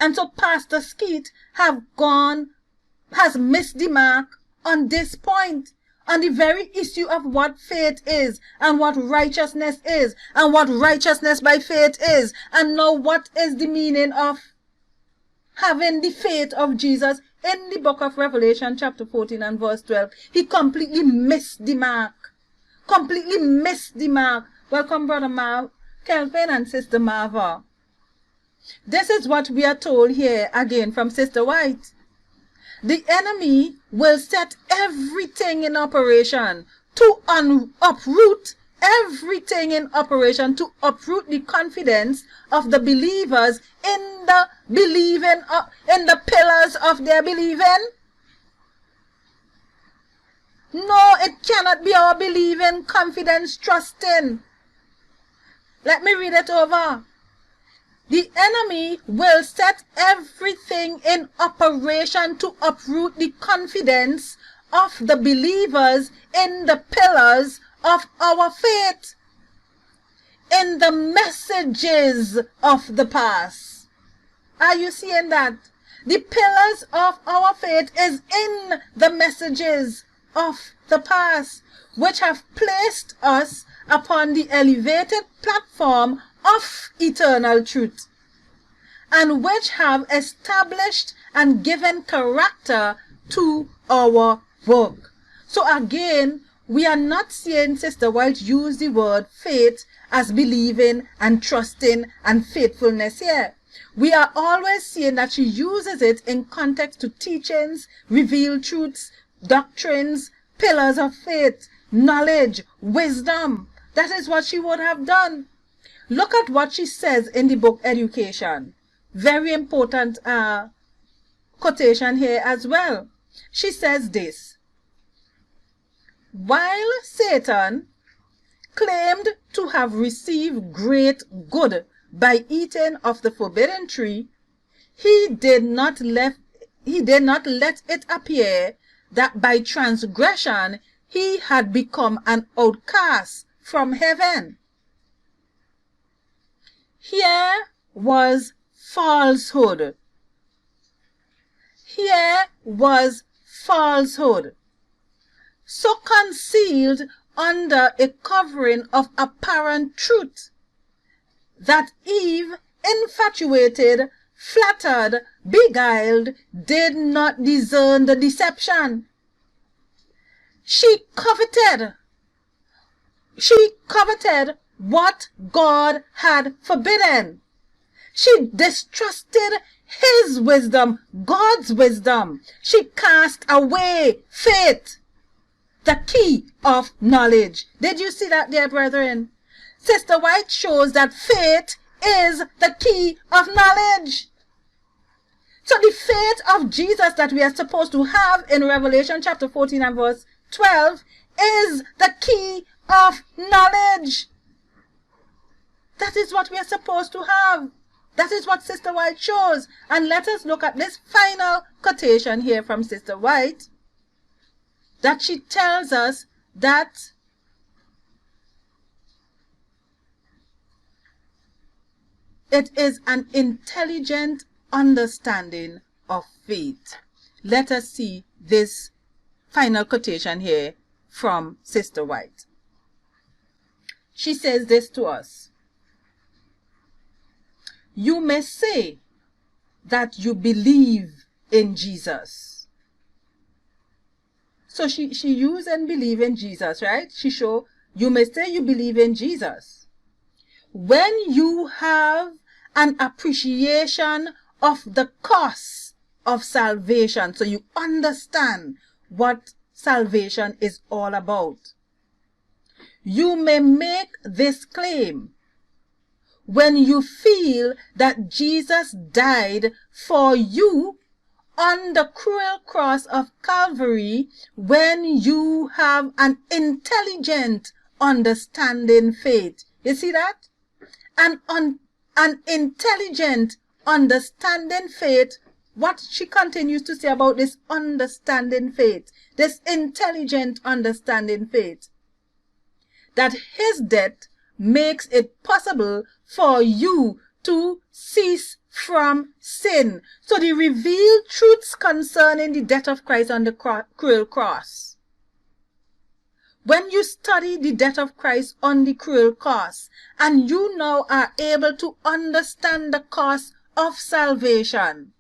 And so Pastor Skeete has missed the mark on this point, on the very issue of what faith is, and what righteousness is, and what righteousness by faith is, and now what is the meaning of having the faith of Jesus. In the book of Revelation chapter 14 and verse 12, he completely missed the mark. Completely missed the mark. Welcome, Brother Kelvin and Sister Marva. This is what we are told here again from Sister White. The enemy will set everything in operation to uproot everything in operation to uproot the confidence of the believers in the believing, in the pillars of their believing. No, it cannot be our believing, confidence, trusting. Let me read it over. The enemy will set everything in operation to uproot the confidence of the believers in the pillars of our faith, in the messages of the past. Are you seeing that? The pillars of our faith is in the messages of the past, which have placed us upon the elevated platform of eternal truth, and which have established and given character to our work. So again, we are not seeing Sister White use the word faith as believing and trusting and faithfulness here. We are always seeing that she uses it in context to teachings, revealed truths, doctrines, pillars of faith, knowledge, wisdom. That is what she would have done. Look at what she says in the book Education. Very important quotation here as well. She says this: while Satan claimed to have received great good by eating of the forbidden tree, he did not let it appear that by transgression he had become an outcast from heaven. Here was falsehood. Here was falsehood. so concealed under a covering of apparent truth, that Eve, infatuated, flattered, beguiled, did not discern the deception. She coveted what God had forbidden. She distrusted his wisdom, God's wisdom. She cast away faith, the key of knowledge. Did you see that, dear brethren? Sister White shows that faith is the key of knowledge. So the faith of Jesus that we are supposed to have in Revelation chapter 14 and verse 12 is the key of knowledge. That is what we are supposed to have. That is what Sister White shows. And let us look at this final quotation here from Sister White, that she tells us that it is an intelligent understanding of faith. Let us see this final quotation here from Sister White. She says this to us: you may say that you believe in Jesus. So she used and believe in Jesus, right? She show you may say you believe in Jesus. When you have an appreciation of the cost of salvation, so you understand what salvation is all about, you may make this claim. When you feel that Jesus died for you on the cruel cross of Calvary, when you have an intelligent understanding faith. You see that? An intelligent understanding faith. What she continues to say about this understanding faith, this intelligent understanding faith, that his death makes it possible for you to cease from sin. So the revealed truths concerning the death of Christ on the cruel cross. When you study the death of Christ on the cruel cross, and you now are able to understand the cost of salvation,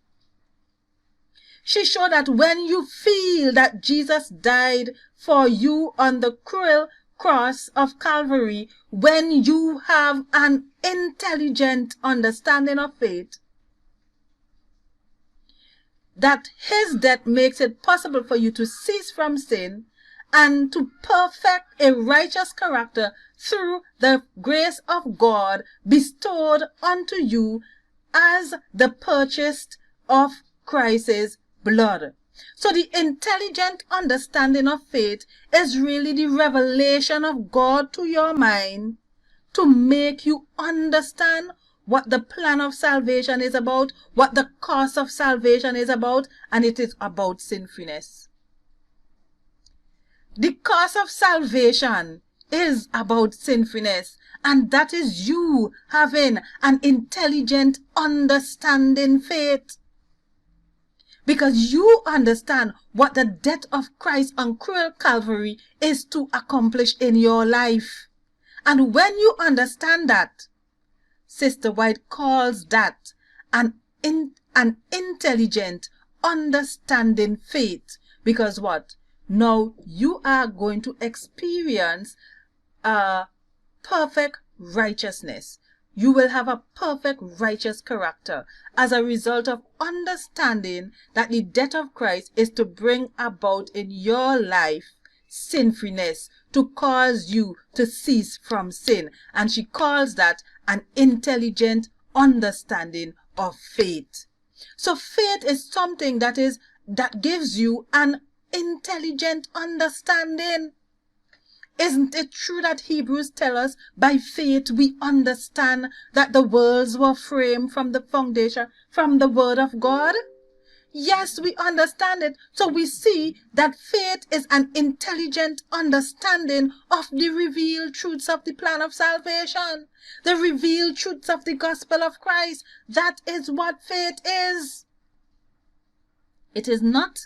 she showed that when you feel that Jesus died for you on the cruel cross of Calvary, when you have an intelligent understanding of faith, that his death makes it possible for you to cease from sin and to perfect a righteous character through the grace of God bestowed unto you as the purchase of Christ's blood. So the intelligent understanding of faith is really the revelation of God to your mind to make you understand what the plan of salvation is about, what the cost of salvation is about, and it is about sinfulness. The cost of salvation is about sinfulness, and that is you having an intelligent understanding faith. Because you understand what the death of Christ on cruel Calvary is to accomplish in your life. And when you understand that, Sister White calls that an intelligent understanding faith. Because what? Now you are going to experience a perfect righteousness. You will have a perfect righteous character as a result of understanding that the death of Christ is to bring about in your life sinfulness, to cause you to cease from sin. And she calls that an intelligent understanding of faith. So faith is something that gives you an intelligent understanding. Isn't it true that Hebrews tell us by faith we understand that the worlds were framed from the foundation, from the word of God? Yes, we understand it. So we see that faith is an intelligent understanding of the revealed truths of the plan of salvation, the revealed truths of the gospel of Christ. That is what faith is. It is not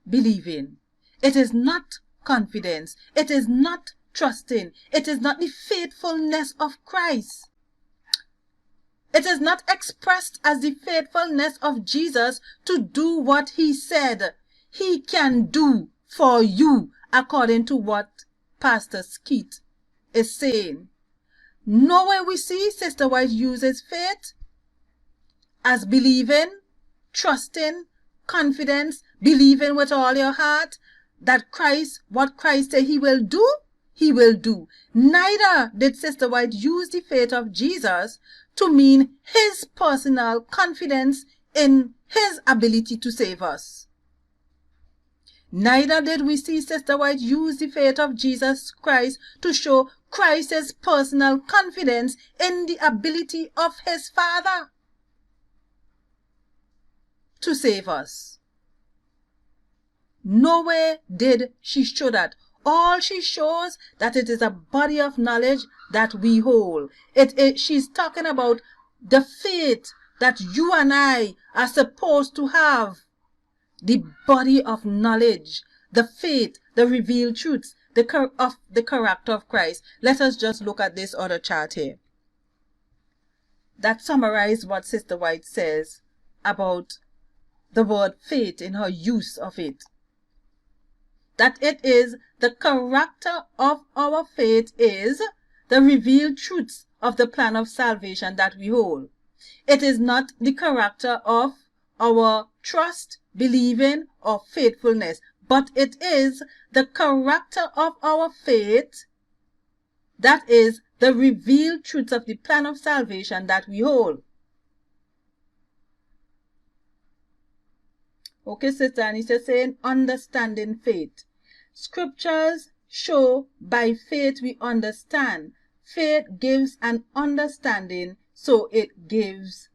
believing. It is not confidence. It is not trusting. It is not the faithfulness of Christ. It is not expressed as the faithfulness of Jesus to do what he said he can do for you, according to what Pastor Skeete is saying. Nowhere we see Sister White uses faith as believing, trusting, confidence, believing with all your heart that Christ, what Christ said he will do, he will do. Neither did Sister White use the faith of Jesus to mean his personal confidence in his ability to save us. Neither did we see Sister White use the faith of Jesus Christ to show Christ's personal confidence in the ability of his Father to save us. Nowhere did she show that. All she shows that it is a body of knowledge that we hold. She's talking about the faith that you and I are supposed to have. The body of knowledge, the faith, the revealed truths, of the character of Christ. Let us just look at this other chart here that summarizes what Sister White says about the word faith in her use of it. That it is the character of our faith is the revealed truths of the plan of salvation that we hold. It is not the character of our trust, believing, or faithfulness, but it is the character of our faith that is the revealed truths of the plan of salvation that we hold. Okay, Sister Anissa saying, understanding faith. Scriptures show by faith we understand. Faith gives an understanding, so it is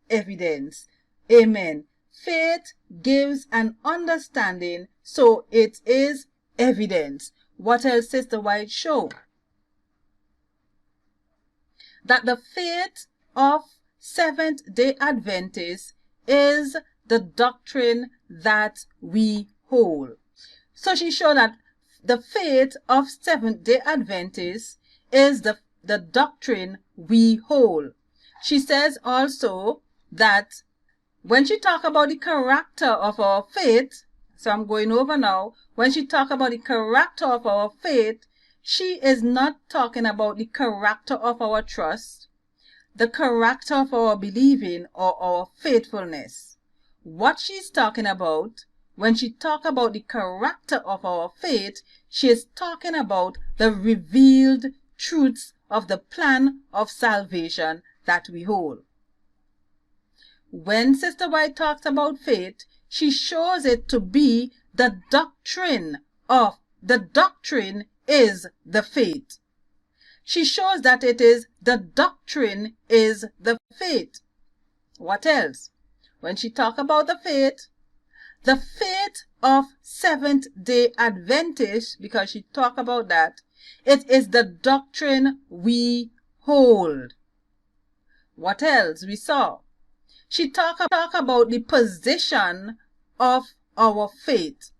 evidence. Amen. Faith gives an understanding, so it is evidence. What else Sister White show? That the faith of Seventh-day Adventists is the doctrine that we hold. So she showed that the faith of Seventh-day Adventists is the doctrine we hold. She says also that when she talk about the character of our faith, so I'm going over now, when she talk about the character of our faith, she is not talking about the character of our trust, the character of our believing, or our faithfulness. What she's talking about, when she talk about the character of our faith, she is talking about the revealed truths of the plan of salvation that we hold. When Sister White talks about faith, she shows it to be the doctrine is the faith. She shows that it is the doctrine is the faith. What else? When she talk about the faith of Seventh-day Adventists, because she talk about that, it is the doctrine we hold. What else we saw? She talk about the position of our faith.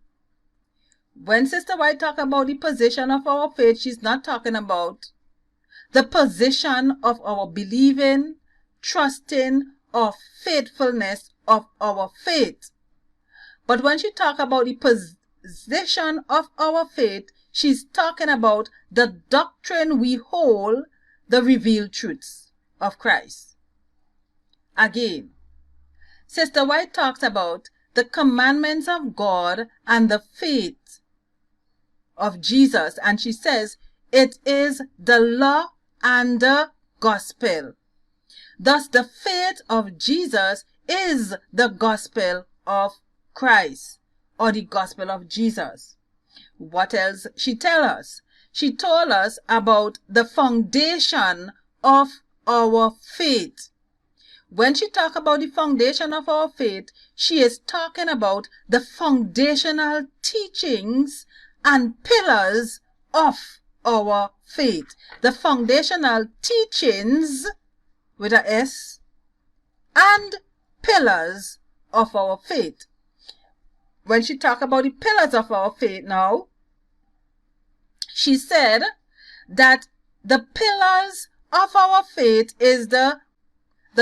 When Sister White talk about the position of our faith, she's not talking about the position of our believing, trusting, or faithfulness of our faith. But when she talk about the position of our faith, she's talking about the doctrine we hold, the revealed truths of Christ. Again, Sister White talks about the commandments of God and the faith of Jesus, and she says it is the law and the gospel. Thus, the faith of Jesus is the gospel of Christ, or the gospel of Jesus. What else she tell us? She told us about the foundation of our faith. When she talk about the foundation of our faith, she is talking about the foundational teachings and pillars of our faith. The foundational teachings with a S and pillars of our faith. when she talked about the pillars of our faith now, she said that the pillars of our faith is the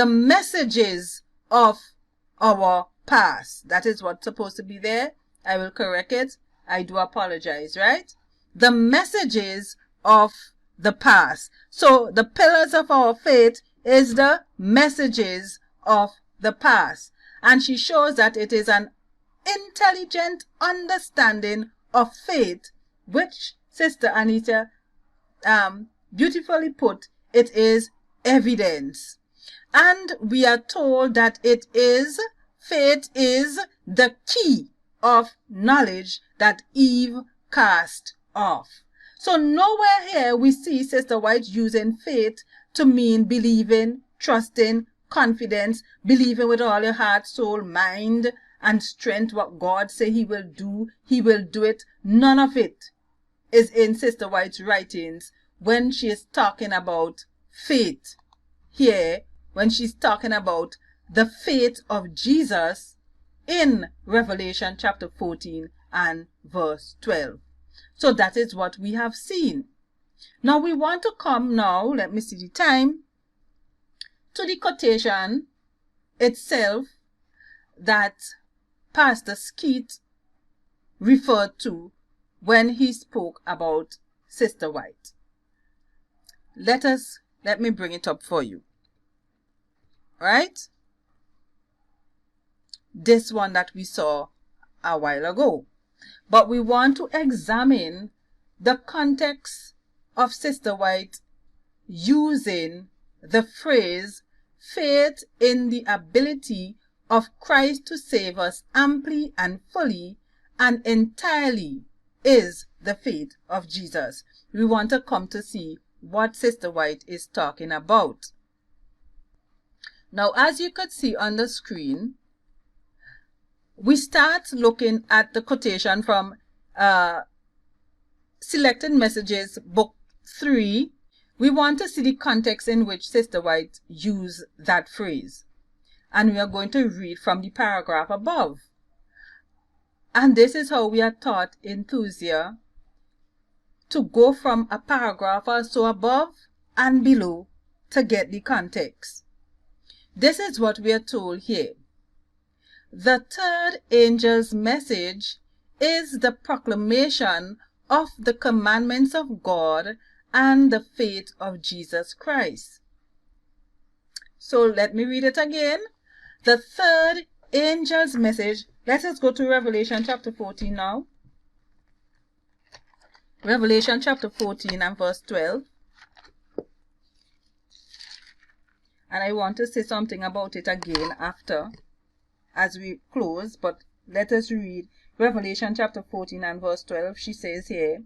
messages of our past. That is what's supposed to be there. I will correct it. I do apologize, right? The messages of the past. So the pillars of our faith is the messages of the past. And she shows that it is an intelligent understanding of faith, which Sister Anita beautifully put, it is evidence. And we are told that faith is the key of knowledge that Eve cast off. So nowhere here we see Sister White using faith to mean believing, trusting, confidence, believing with all your heart, soul, mind, and strength what God say he will do it. None of it is in Sister White's writings when she is talking about faith. Here, when she's talking about the faith of Jesus in Revelation chapter 14 and verse 12. So that is what we have seen. Now we want to come now, let me see the time, to the quotation itself that Pastor Skeete referred to when he spoke about Sister White. Let me bring it up for you. Right? This one that we saw a while ago. But we want to examine the context of Sister White using the phrase faith in the ability of Christ to save us amply and fully and entirely is the faith of Jesus. We want to come to see what Sister White is talking about. Now, as you could see on the screen, we start looking at the quotation from Selected Messages, Book 3. We want to see the context in which Sister White used that phrase. And we are going to read from the paragraph above. And this is how we are taught in Thusia to go from a paragraph or so above and below to get the context. This is what we are told here. The third angel's message is the proclamation of the commandments of God and the faith of Jesus Christ. So let me read it again. The third angel's message. Let us go to Revelation chapter 14 now. Revelation chapter 14 and verse 12. And I want to say something about it again after, as we close, but let us read Revelation chapter 14 and verse 12. She says here,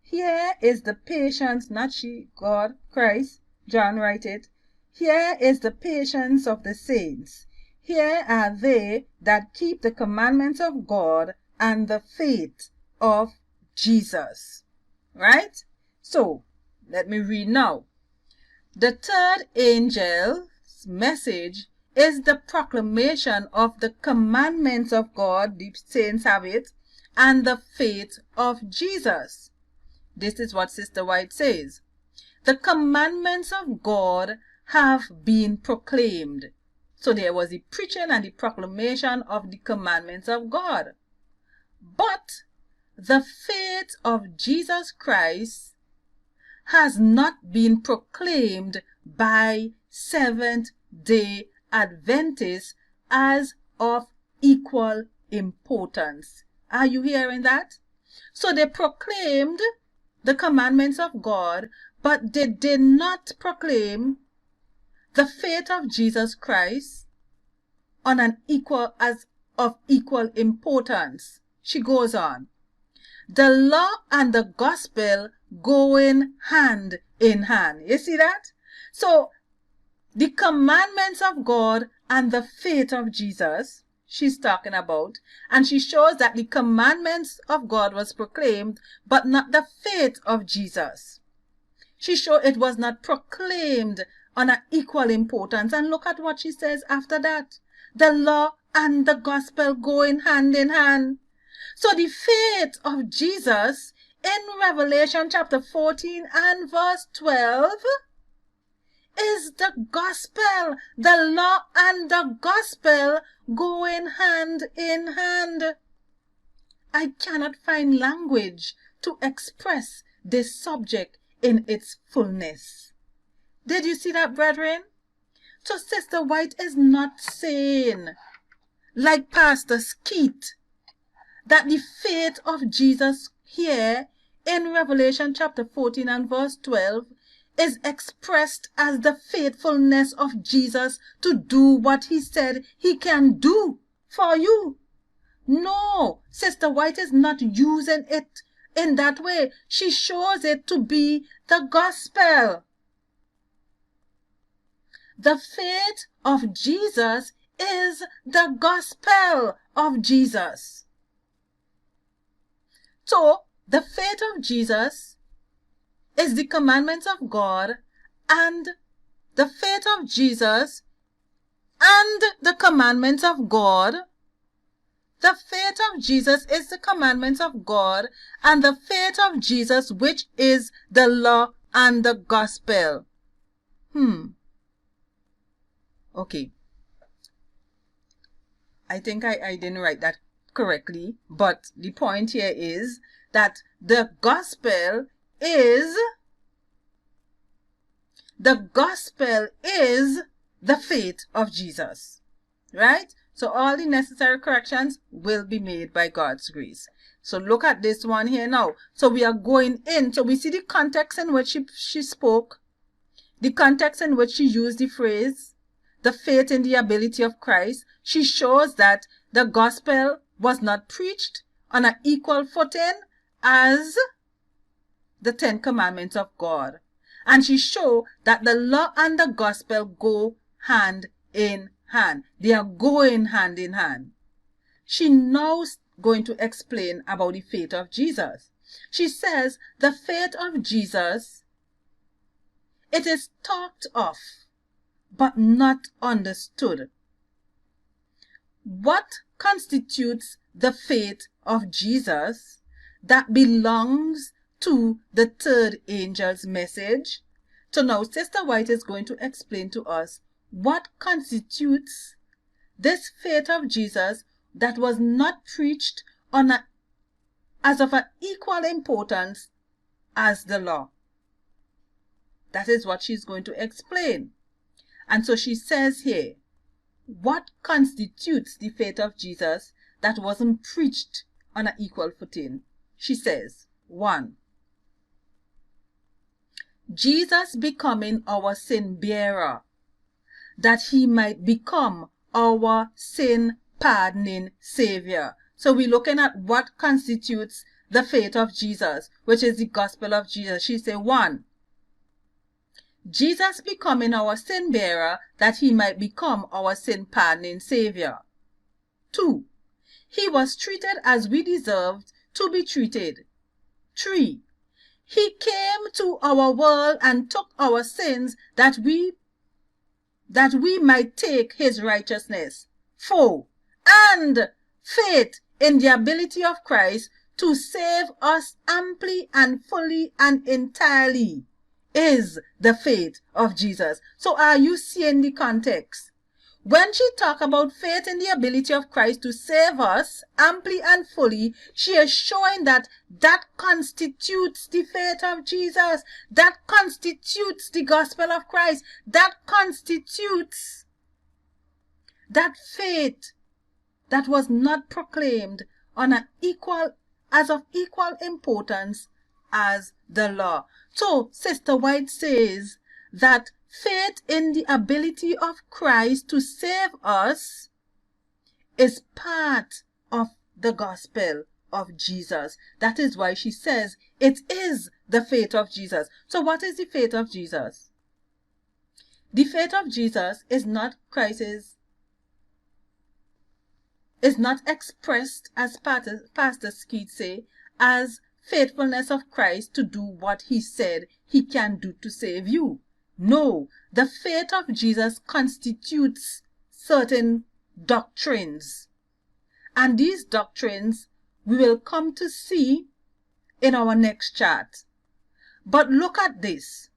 here is the patience, not she, God, Christ, John write it. Here is the patience of the saints. Here are they that keep the commandments of God and the faith of Jesus. Right? So, let me read now. The third angel's message is the proclamation of the commandments of God, the saints have it, and the faith of Jesus. This is what Sister White says. The commandments of God have been proclaimed. So there was the preaching and the proclamation of the commandments of God. But the faith of Jesus Christ has not been proclaimed by Seventh-day Adventists as of equal importance. Are you hearing that? So they proclaimed the commandments of God, but they did not proclaim the faith of Jesus Christ on an equal as of equal importance. She goes on. The law and the gospel going hand in hand. You see that? So the commandments of God and the faith of Jesus, she's talking about, and she shows that the commandments of God was proclaimed, but not the faith of Jesus. She showed it was not proclaimed on an equal importance. And look at what she says after that. The law and the gospel going hand in hand. So the faith of Jesus in Revelation chapter 14 and verse 12 is the gospel. The law and the gospel going hand in hand. I cannot find language to express this subject in its fullness. Did you see that, brethren? So Sister White is not saying, like Pastor Skeete, that the faith of Jesus here in Revelation chapter 14 and verse 12 is expressed as the faithfulness of Jesus to do what he said he can do for you. No, Sister White is not using it in that way. She shows it to be the gospel. The faith of Jesus is the gospel of Jesus. So, the faith of Jesus is the commandments of God, and the faith of Jesus and the commandments of God. The faith of Jesus is the commandments of God, and the faith of Jesus, which is the law and the gospel. Okay. I think I didn't write that correctly, but the point here is that the gospel is the faith of Jesus, right? So all the necessary corrections will be made by God's grace. So look at this one here now. So we are going in. So we see the context in which she spoke, the context in which she used the phrase, the faith in the ability of Christ. She shows that the gospel was not preached on an equal footing as the 10 commandments of God. And she showed that the law and the gospel go hand in hand. They are going hand in hand. She now is going to explain about the faith of Jesus. She says the faith of Jesus, it is talked of, but not understood. What constitutes the faith of Jesus that belongs to the third angel's message? So now Sister White is going to explain to us what constitutes this faith of Jesus that was not preached as of an equal importance as the law. That is what she's going to explain. And so she says here, what constitutes the faith of Jesus that wasn't preached on an equal footing? She says, 1. Jesus becoming our sin bearer, that he might become our sin pardoning Savior. So we're looking at what constitutes the faith of Jesus, which is the gospel of Jesus. She said, 1. Jesus becoming our sin bearer, that he might become our sin pardoning Savior. 2. He was treated as we deserved to be treated. 3. He came to our world and took our sins that we might take his righteousness. 4. And faith in the ability of Christ to save us amply and fully and entirely is the faith of Jesus. So are you seeing the context? When she talks about faith in the ability of Christ to save us amply and fully, she is showing that that constitutes the faith of Jesus. That constitutes the gospel of Christ. That constitutes that faith that was not proclaimed on an as of equal importance as the law. So Sister White says that faith in the ability of Christ to save us is part of the gospel of Jesus. That is why she says it is the faith of Jesus. So what is the faith of Jesus? The faith of Jesus is not expressed, as Pastor Skeete say, as faithfulness of Christ to do what he said he can do to save you. No, the faith of Jesus constitutes certain doctrines. And these doctrines we will come to see in our next chart. But look at this.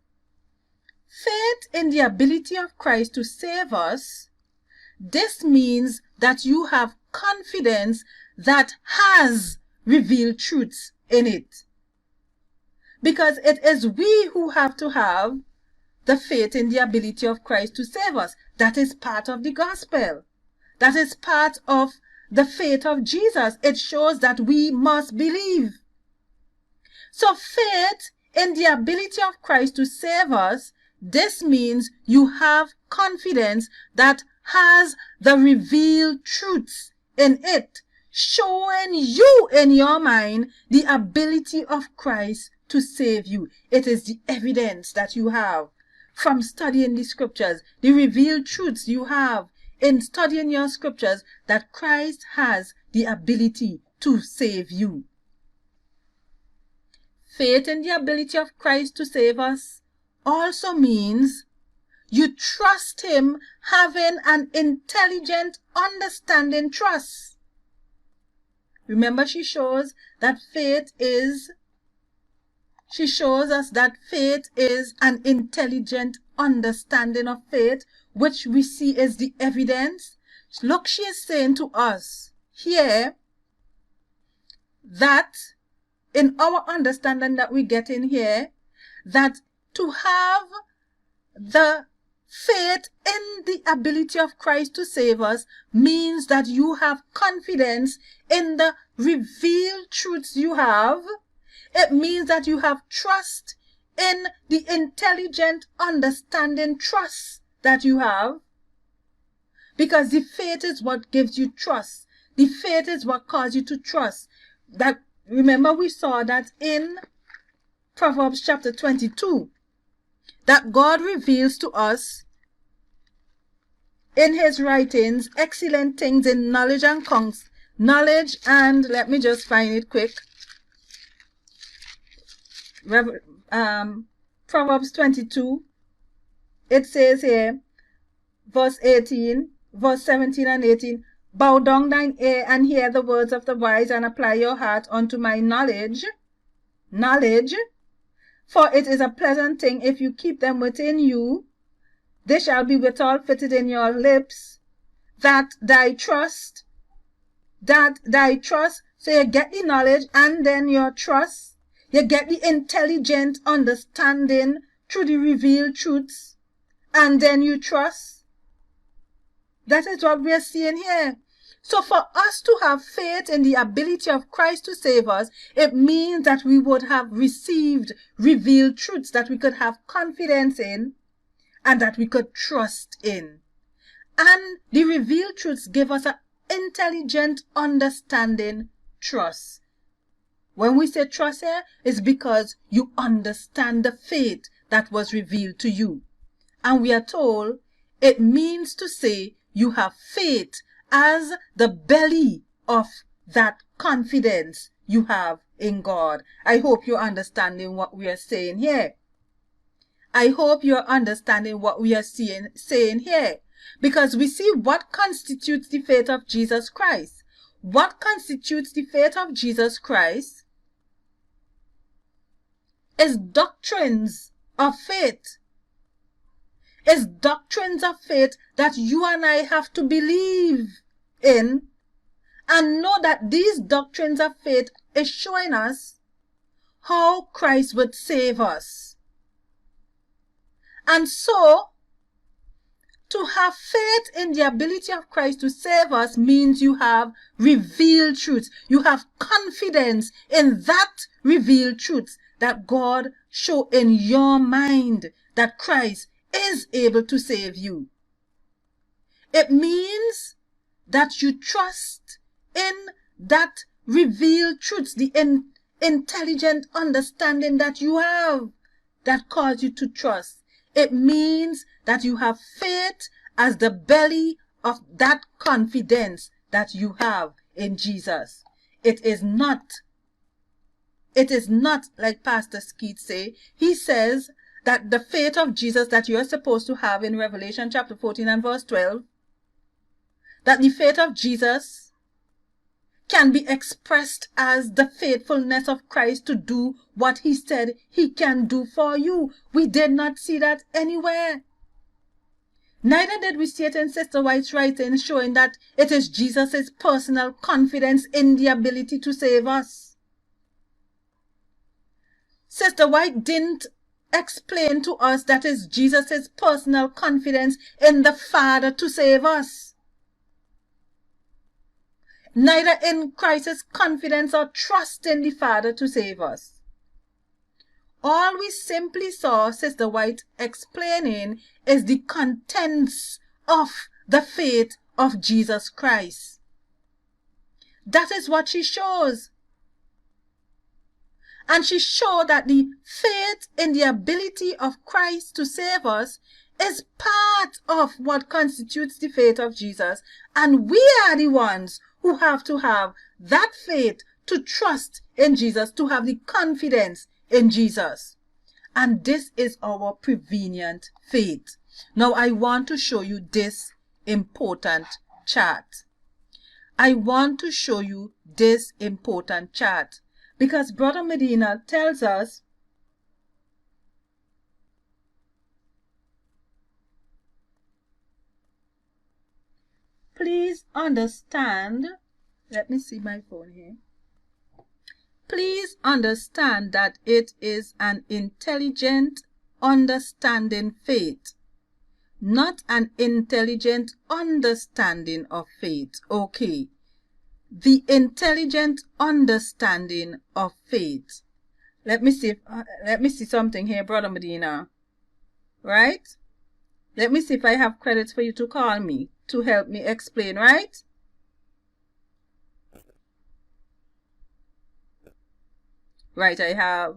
Faith in the ability of Christ to save us, this means that you have confidence that has revealed truths in it. Because it is we who have to have the faith in the ability of Christ to save us. That is part of the gospel. That is part of the faith of Jesus. It shows that we must believe. So faith in the ability of Christ to save us, this means you have confidence that has the revealed truths in it, showing you in your mind the ability of Christ to save you. It is the evidence that you have from studying the scriptures, the revealed truths you have in studying your scriptures, that Christ has the ability to save you. Faith in the ability of Christ to save us also means you trust him, having an intelligent, understanding trust. Remember, she shows us that faith is an intelligent understanding of faith, which we see is the evidence. Look, she is saying to us here that in our understanding that we get in here, that to have the faith in the ability of Christ to save us means that you have confidence in the revealed truths you have. It means that you have trust in the intelligent understanding trust that you have. Because the faith is what gives you trust. The faith is what causes you to trust. That, remember, we saw that in Proverbs chapter 22, that God reveals to us in his writings excellent things in knowledge and let me just find it quick. Proverbs 22, it says here, verse 18, verse 17 and 18, bow down thine ear and hear the words of the wise, and apply your heart unto my knowledge. For it is a pleasant thing if you keep them within you. They shall be withal fitted in your lips, that thy trust. So you get the knowledge and then your trust. You get the intelligent understanding through the revealed truths, and then you trust. That is what we are seeing here. So for us to have faith in the ability of Christ to save us, it means that we would have received revealed truths that we could have confidence in and that we could trust in. And the revealed truths give us an intelligent understanding trust. When we say trust here, it's because you understand the faith that was revealed to you. And we are told it means to say you have faith as the belly of that confidence you have in God. I hope you're understanding what we are saying here. I hope you're understanding what we are saying here. Because we see what constitutes the faith of Jesus Christ. What constitutes the faith of Jesus Christ is doctrines of faith. It's doctrines of faith that you and I have to believe in and know that these doctrines of faith is showing us how Christ would save us. And so, to have faith in the ability of Christ to save us means you have revealed truths. You have confidence in that revealed truths that God show in your mind that Christ is able to save you. It means that you trust in that revealed truths, the intelligent understanding that you have that cause you to trust. It means that you have faith as the belly of that confidence that you have in Jesus. It is not like Pastor Skeete say. He says that the faith of Jesus that you are supposed to have in Revelation chapter 14 and verse 12, that the faith of Jesus can be expressed as the faithfulness of Christ to do what he said he can do for you. We did not see that anywhere. Neither did we see it in Sister White's writing showing that it is Jesus' personal confidence in the ability to save us. Sister White didn't explain to us that it's Jesus' personal confidence in the Father to save us. Neither in Christ's confidence or trust in the Father to save us. All we simply saw Sister White explaining is the contents of the faith of Jesus Christ. That is what she shows. And she showed that the faith in the ability of Christ to save us is part of what constitutes the faith of Jesus. And we are the ones who have to have that faith to trust in Jesus, to have the confidence in Jesus. And this is our prevenient faith. Now I want to show you this important chart. I want to show you this important chart because Brother Medina tells us please understand, let me see my phone here. Please understand that it is an intelligent, understanding faith, not an intelligent understanding of faith. Okay. The intelligent understanding of faith. Let me see something here, Brother Medina. Right? Let me see if I have credits for you to call me to help me explain, right? Right, I have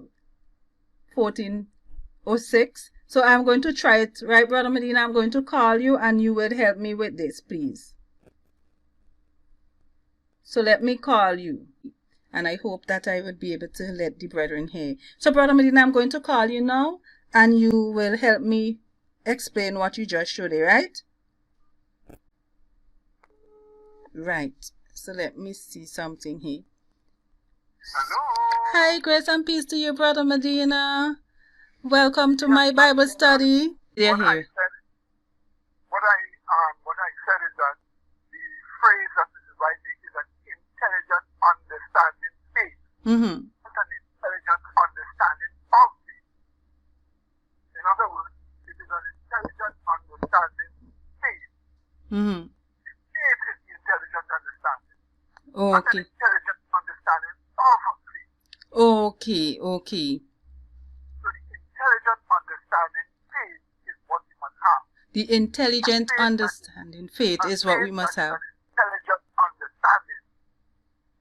1406. So I'm going to try it, right, Brother Medina? I'm going to call you and you will help me with this, please. So let me call you. And I hope that I will be able to let the brethren hear. So, Brother Medina, I'm going to call you now and you will help me explain what you just showed here, right? Right. So let me see something here. Hello. Hi, grace and peace to you, Brother Medina. Welcome to my Bible study. They're here. What I said is that the phrase that is writing is an intelligent understanding faith. Mm-hmm. Not an intelligent understanding of faith. In other words, it is an intelligent understanding faith. Mm-hmm. Faith is the intelligent understanding. Okay. Not an intelligent understanding of faith. Okay, okay. So the intelligent understanding faith is what we must have. The intelligent understanding faith is what we must have. Intelligent understanding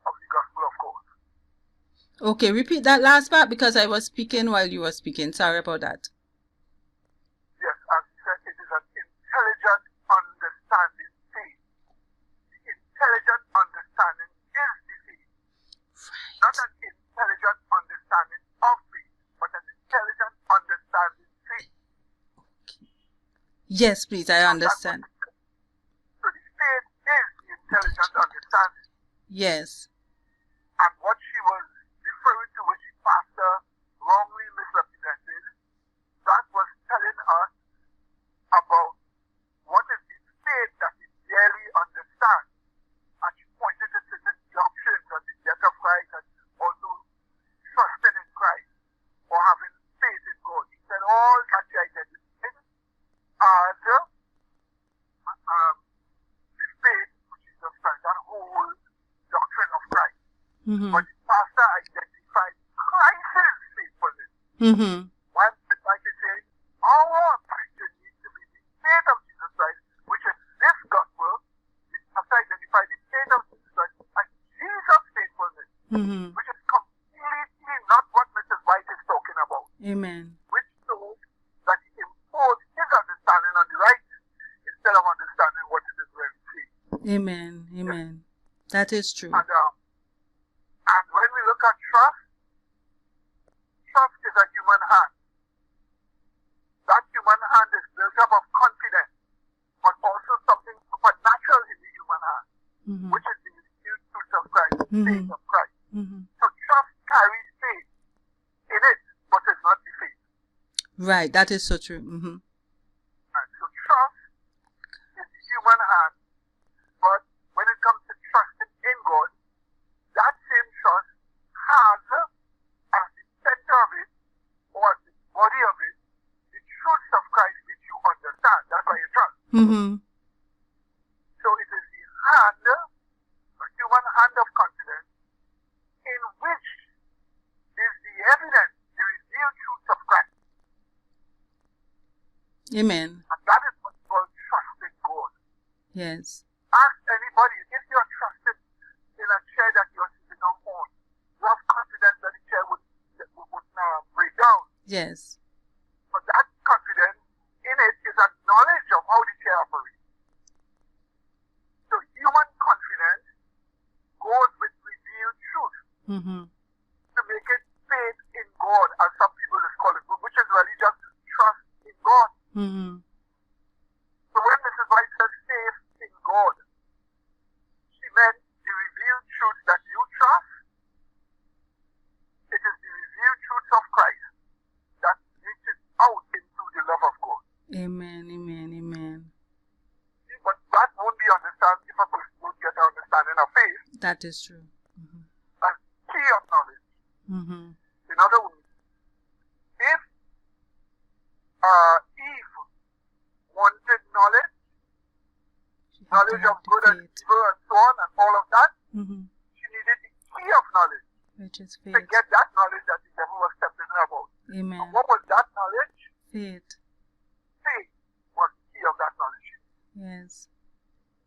of the gospel, of course. Okay, repeat that last part because I was speaking while you were speaking. Sorry about that. Yes, as you said, it is an intelligent understanding faith. The intelligent understanding is the faith. Right. Not an intelligent understanding of faith, but an intelligent understanding faith. Okay. Yes, please, I understand. So the faith is the intelligent understanding. Yes. And what she was referring to, which the pastor wrongly misrepresented, that was telling us about what is the faith that we barely understand. And she pointed to certain doctrines of the death of Christ and also trusting in Christ or having faith in God. He said all that she identified as the faith of Jesus Christ, that whole doctrine of Christ. Mm-hmm. But the pastor identified Christ's faithfulness. Mm-hmm. One like to say, our Christian needs to be the faith of Jesus Christ, which is this gospel. The pastor identified the faith of Jesus Christ as Jesus' faithfulness, Mm-hmm. which is completely not what Mrs. White is talking about, Amen. which shows that he imposed his understanding on the righteous instead of understanding what it is really saying. Amen. Amen. That is true. And when we look at trust, trust is a human hand. That human hand is built up of confidence, but also something supernatural in the human hand, Mm-hmm. which is the renewed fruit of Christ. faith of Christ. Mm-hmm. So trust carries faith in it, but it's not the faith. Right, that is so true. Mm-hmm. Right. So trust is the human hand, but when it comes to trusting in God, that same trust has as the center of it, or as the body of it, the truths of Christ which you understand. That's why you trust. Mm-hmm. So it is the hand, a human hand of confidence, in which is the evidence, the revealed truths of Christ. Amen. And that is what's called trusting God. Yes. Ask anybody, if you're trusted in a chair that you're sitting on, you have confidence that the chair would break down. Yes. But that confidence in it is a knowledge of how the chair operates. So human confidence goes with revealed truth Mm-hmm. to make it faith in God, as some people just call it, which is really just trust in God. Mm-hmm. So when Mrs. White says faith in God, she meant the revealed truth that you trust. It is the revealed truth of Christ that reaches out into the love of God. Amen. Amen. Amen. But that won't be understood if a person won't get an understanding of faith That is true. Mm-hmm. as key of knowledge. Mm-hmm. In other words, if Eve wanted knowledge, She had to knowledge have of good and faith. evil and so on and all of that, Mm-hmm. she needed the key of knowledge Which is to faith. get that knowledge that the devil was tempting her about. Amen. And what was that knowledge? Faith. Faith was the key of that knowledge. Yes.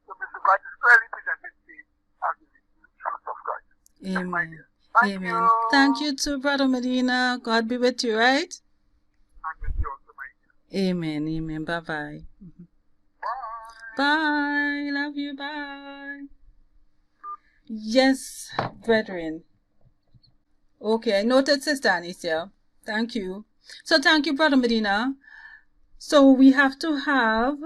So Mrs. White is clearly presenting faith as the revealed truth of Christ. That's my Amen. dear. Thank Amen. you. Thank you too, Brother Medina. God be with you, right? And with you also, my dear. Amen. Amen. Bye-bye. Bye. Bye. Love you. Bye. Yes, brethren. Okay, I noted Sister Anicia. Thank you. So thank you, Brother Medina. So we have to have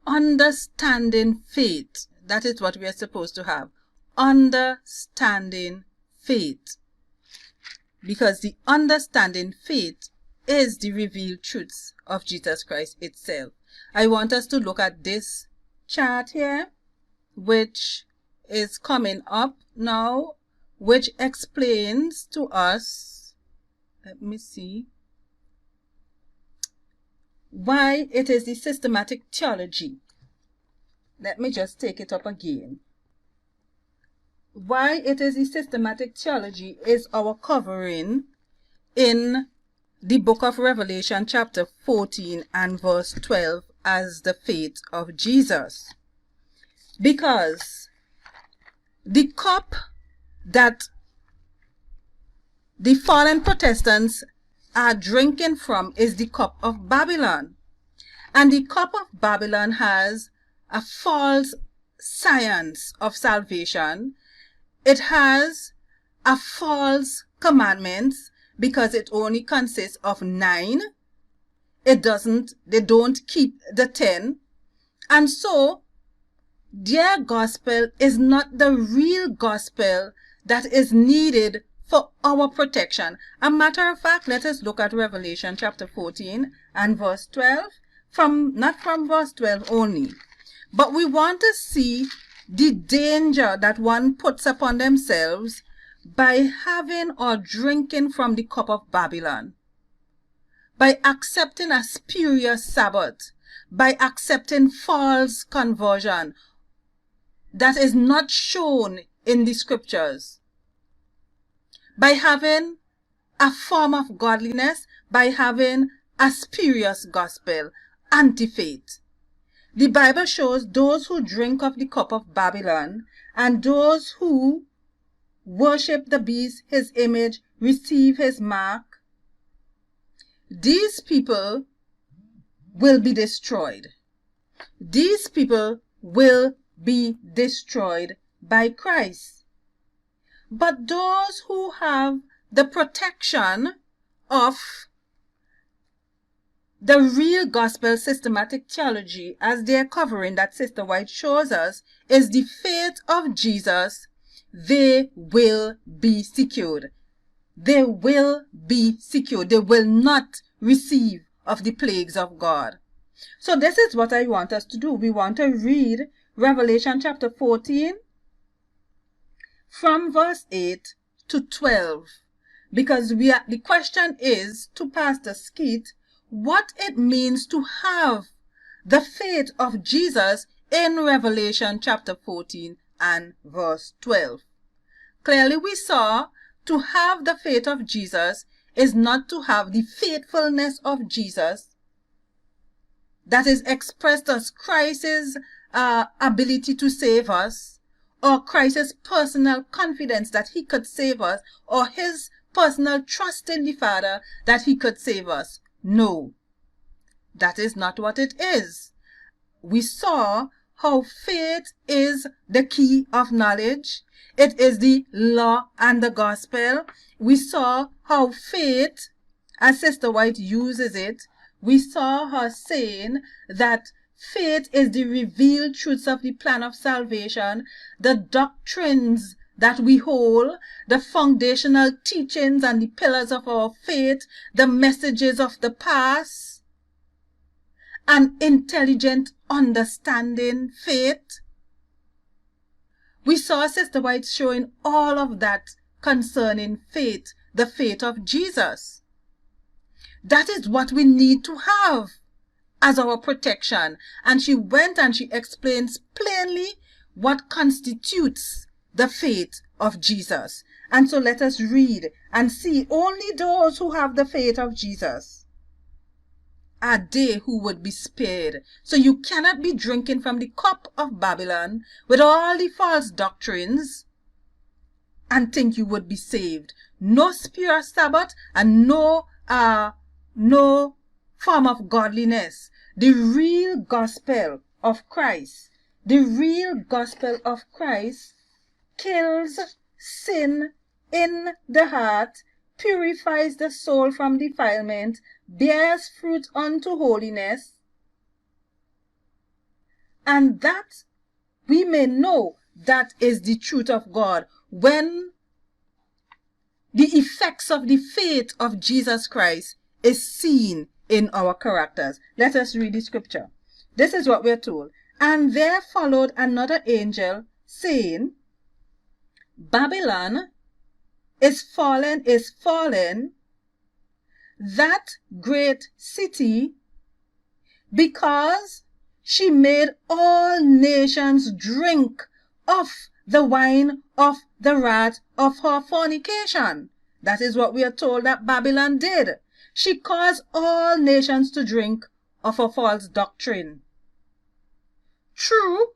understanding faith. That is what we are supposed to have. Understanding faith. Because the understanding faith is the revealed truths of Jesus Christ itself. I want us to look at this chart here, which is coming up now, which explains to us, let me see, why it is the systematic theology. Let me just take it up again. Why it is the systematic theology is our covering in the book of Revelation chapter 14 and verse 12 as the faith of Jesus. Because the cup that the fallen Protestants are drinking from is the cup of Babylon. And the cup of Babylon has a false science of salvation. It has a false commandments because it only consists of 9. They don't keep the 10. And so their gospel is not the real gospel that is needed for our protection. A matter of fact, let us look at Revelation chapter 14 and verse 12. Not from verse 12 only, but we want to see the danger that one puts upon themselves by having or drinking from the cup of Babylon, by accepting a spurious Sabbath, by accepting false conversion that is not shown in the scriptures, by having a form of godliness, by having a spurious gospel, anti-faith. The Bible shows those who drink of the cup of Babylon and those who worship the beast, his image, receive his mark, these people will be destroyed. These people will be destroyed by Christ. But those who have the protection of The real gospel systematic theology, as they're covering that Sister White shows us, is the faith of Jesus. They will be secured. They will be secured. They will not receive of the plagues of God. So this is what I want us to do. We want to read Revelation chapter 14 from verse 8 to 12. Because the question is to Pastor Skeete, what it means to have the faith of Jesus in Revelation chapter 14 and verse 12. Clearly we saw to have the faith of Jesus is not to have the faithfulness of Jesus that is expressed as Christ's ability to save us, or Christ's personal confidence that he could save us, or his personal trust in the Father that he could save us. No, that is not what it is. We saw how faith is the key of knowledge. It is the law and the gospel. We saw how faith, as Sister White uses it, we saw her saying that faith is the revealed truths of the plan of salvation, the doctrines that we hold, the foundational teachings and the pillars of our faith, the messages of the past, an intelligent understanding faith. We saw Sister White showing all of that concerning faith, the faith of Jesus. That is what we need to have as our protection. And she went and she explains plainly what constitutes the faith of Jesus. And so let us read and see only those who have the faith of Jesus are they who would be spared. So you cannot be drinking from the cup of Babylon with all the false doctrines and think you would be saved. No pure Sabbath and no form of godliness. The real gospel of Christ, the real gospel of Christ kills sin in the heart, purifies the soul from defilement, bears fruit unto holiness, and that we may know that is the truth of God when the effects of the faith of Jesus Christ is seen in our characters. Let us read the scripture. This is what we're told. And there followed another angel, saying, Babylon is fallen, that great city, because she made all nations drink of the wine of the wrath of her fornication. That is what we are told that Babylon did. She caused all nations to drink of her false doctrine. True,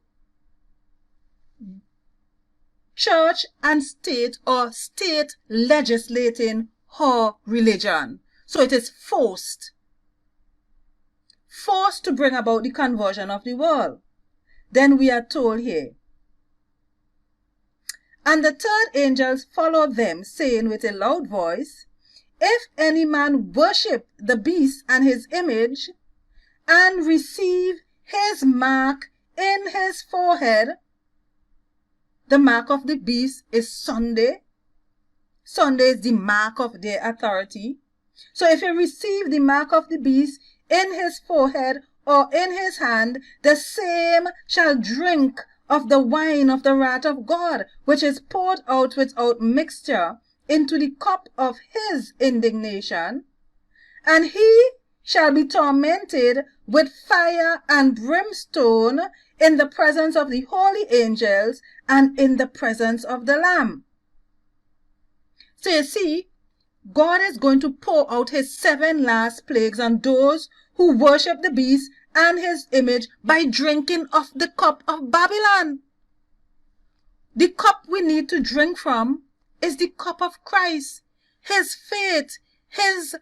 church and state, or state legislating her religion. So it is forced to bring about the conversion of the world. Then we are told here, and the third angel followed them, saying with a loud voice, if any man worship the beast and his image, and receive his mark in his forehead. The mark of the beast is Sunday. Sunday is the mark of their authority. So if he receive the mark of the beast in his forehead or in his hand, the same shall drink of the wine of the wrath of God, which is poured out without mixture into the cup of his indignation. And he shall be tormented with fire and brimstone in the presence of the holy angels and in the presence of the Lamb. So you see, God is going to pour out his 7 last plagues on those who worship the beast and his image by drinking of the cup of Babylon. The cup we need to drink from is the cup of Christ, his faith, his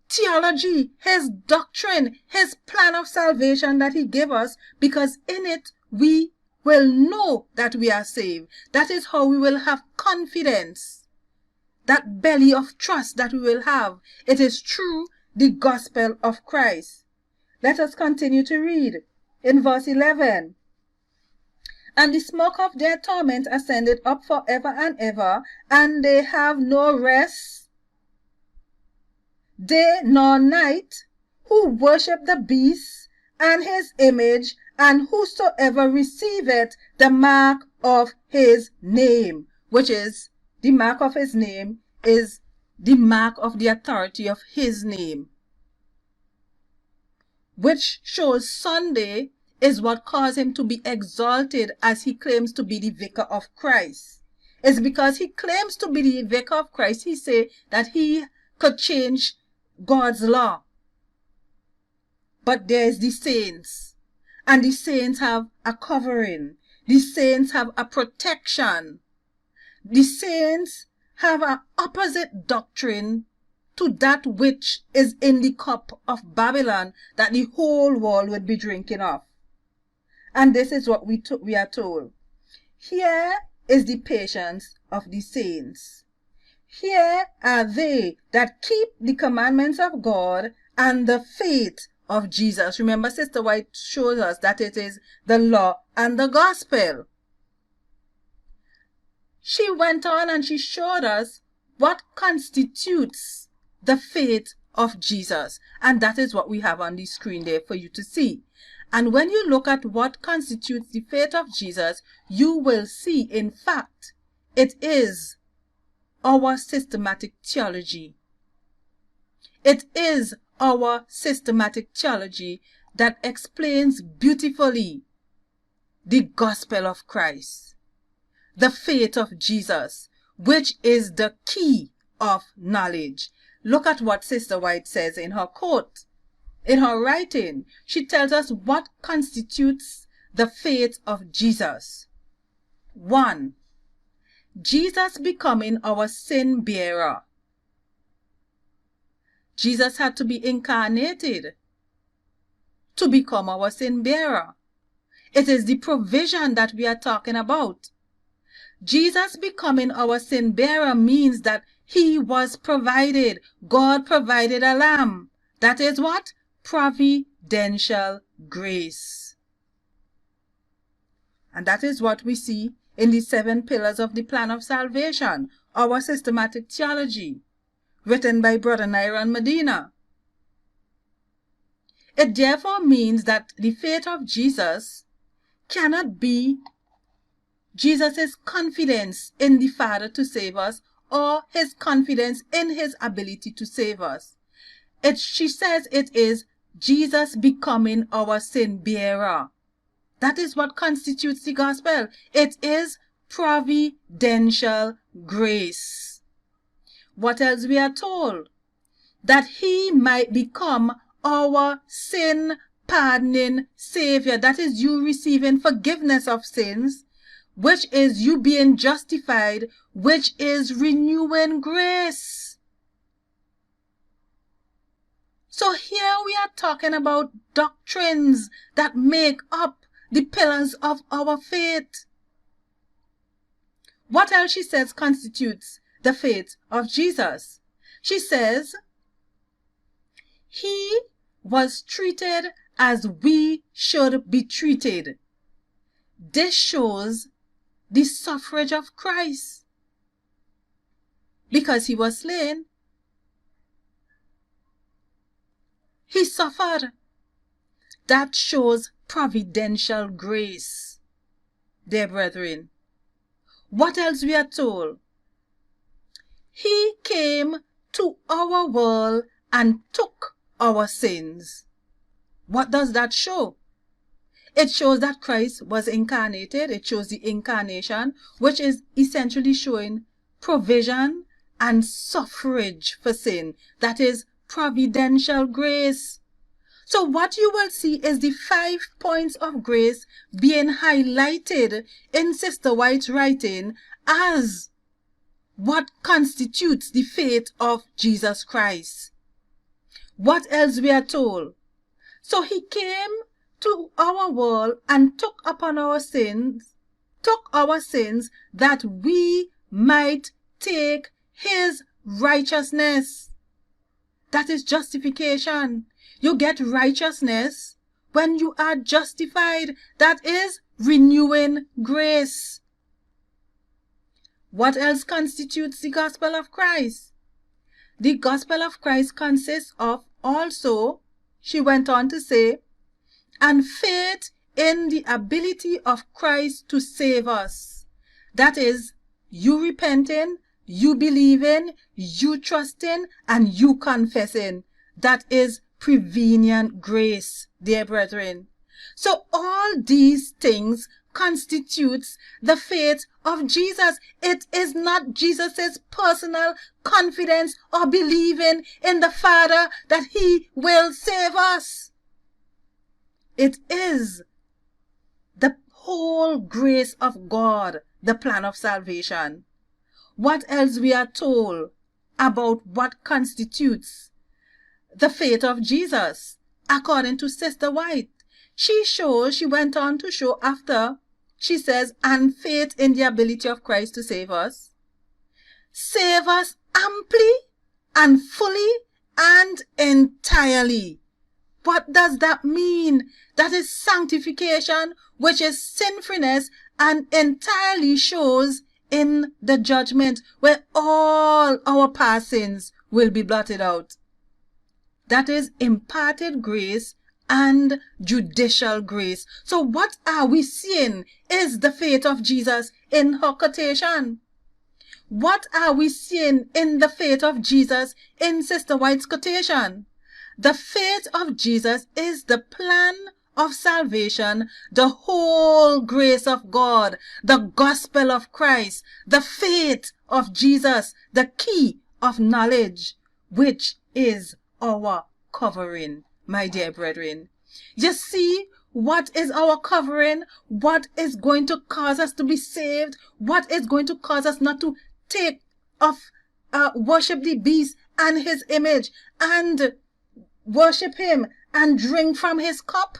theology, his doctrine, his plan of salvation that he gave us, because in it we will know that we are saved. That is how we will have confidence, that belly of trust that we will have. It is through the gospel of Christ. Let us continue to read in verse 11. And the smoke of their torment ascended up forever and ever, and they have no rest, day nor night, who worship the beast and his image, and whosoever receiveth the mark of his name, which is the mark of his name, is the mark of the authority of his name, which shows Sunday is what caused him to be exalted as he claims to be the vicar of Christ. It's because he claims to be the vicar of Christ, he say that he could change God's law. But there's the saints, and the saints have a covering. The saints have a protection. The saints have an opposite doctrine to that which is in the cup of Babylon that the whole world would be drinking of. And this is what we are told. Here is the patience of the saints. Here are they that keep the commandments of God and the faith of Jesus. Remember, Sister White shows us that it is the law and the gospel. She went on and she showed us what constitutes the faith of Jesus. And that is what we have on the screen there for you to see. And when you look at what constitutes the faith of Jesus, you will see, in fact, it is our systematic theology. It is our systematic theology that explains beautifully the gospel of Christ, the faith of Jesus, which is the key of knowledge. Look at what Sister White says in her quote. In her writing, she tells us what constitutes the faith of Jesus. 1. Jesus becoming our sin bearer. Jesus had to be incarnated to become our sin bearer. It is the provision that we are talking about. Jesus becoming our sin bearer means that he was provided. God provided a lamb. That is what? Providential grace. And that is what we see in the 7 pillars of the plan of salvation, our systematic theology, written by Brother Nyron Medina. It therefore means that the faith of Jesus cannot be Jesus' confidence in the Father to save us, or his confidence in his ability to save us. She says it is Jesus becoming our sin bearer. That is what constitutes the gospel. It is providential grace. What else we are told? That he might become our sin pardoning Savior. That is you receiving forgiveness of sins, which is you being justified, which is renewing grace. So here we are talking about doctrines that make up the pillars of our faith. What else she says constitutes the faith of Jesus? She says, he was treated as we should be treated. This shows the suffrage of Christ. Because he was slain, he suffered. That shows providential grace, dear brethren. What else we are told? He came to our world and took our sins. What does that show? It shows that Christ was incarnated. It shows the incarnation, which is essentially showing provision and suffrage for sin. That is providential grace. So what you will see is the 5 points of grace being highlighted in Sister White's writing as what constitutes the faith of Jesus Christ. What else we are told? So he came to our world and took upon our sins, that we might take his righteousness. That is justification. You get righteousness when you are justified. That is renewing grace. What else constitutes the gospel of Christ? The gospel of Christ consists of also, she went on to say, and faith in the ability of Christ to save us. That is, you repenting, you believing, you trusting, and you confessing. That is prevenient grace, dear brethren. So all these things constitutes the faith of Jesus. It is not Jesus's personal confidence or believing in the Father that he will save us. It is the whole grace of God, the plan of salvation. What else we are told about what constitutes the faith of Jesus? According to Sister White, she went on to show after, she says, and faith in the ability of Christ to save us. Save us amply and fully and entirely. What does that mean? That is sanctification, which is sinfulness, and entirely shows in the judgment where all our past sins will be blotted out. That is imparted grace and judicial grace. So what are we seeing is the faith of Jesus in her quotation. What are we seeing in the faith of Jesus in Sister White's quotation? The faith of Jesus is the plan of salvation, the whole grace of God, the gospel of Christ, the faith of Jesus, the key of knowledge, which is our covering, my dear brethren. You see, what is our covering? What is going to cause us to be saved? What is going to cause us not to take off, worship the beast and his image and worship him and drink from his cup?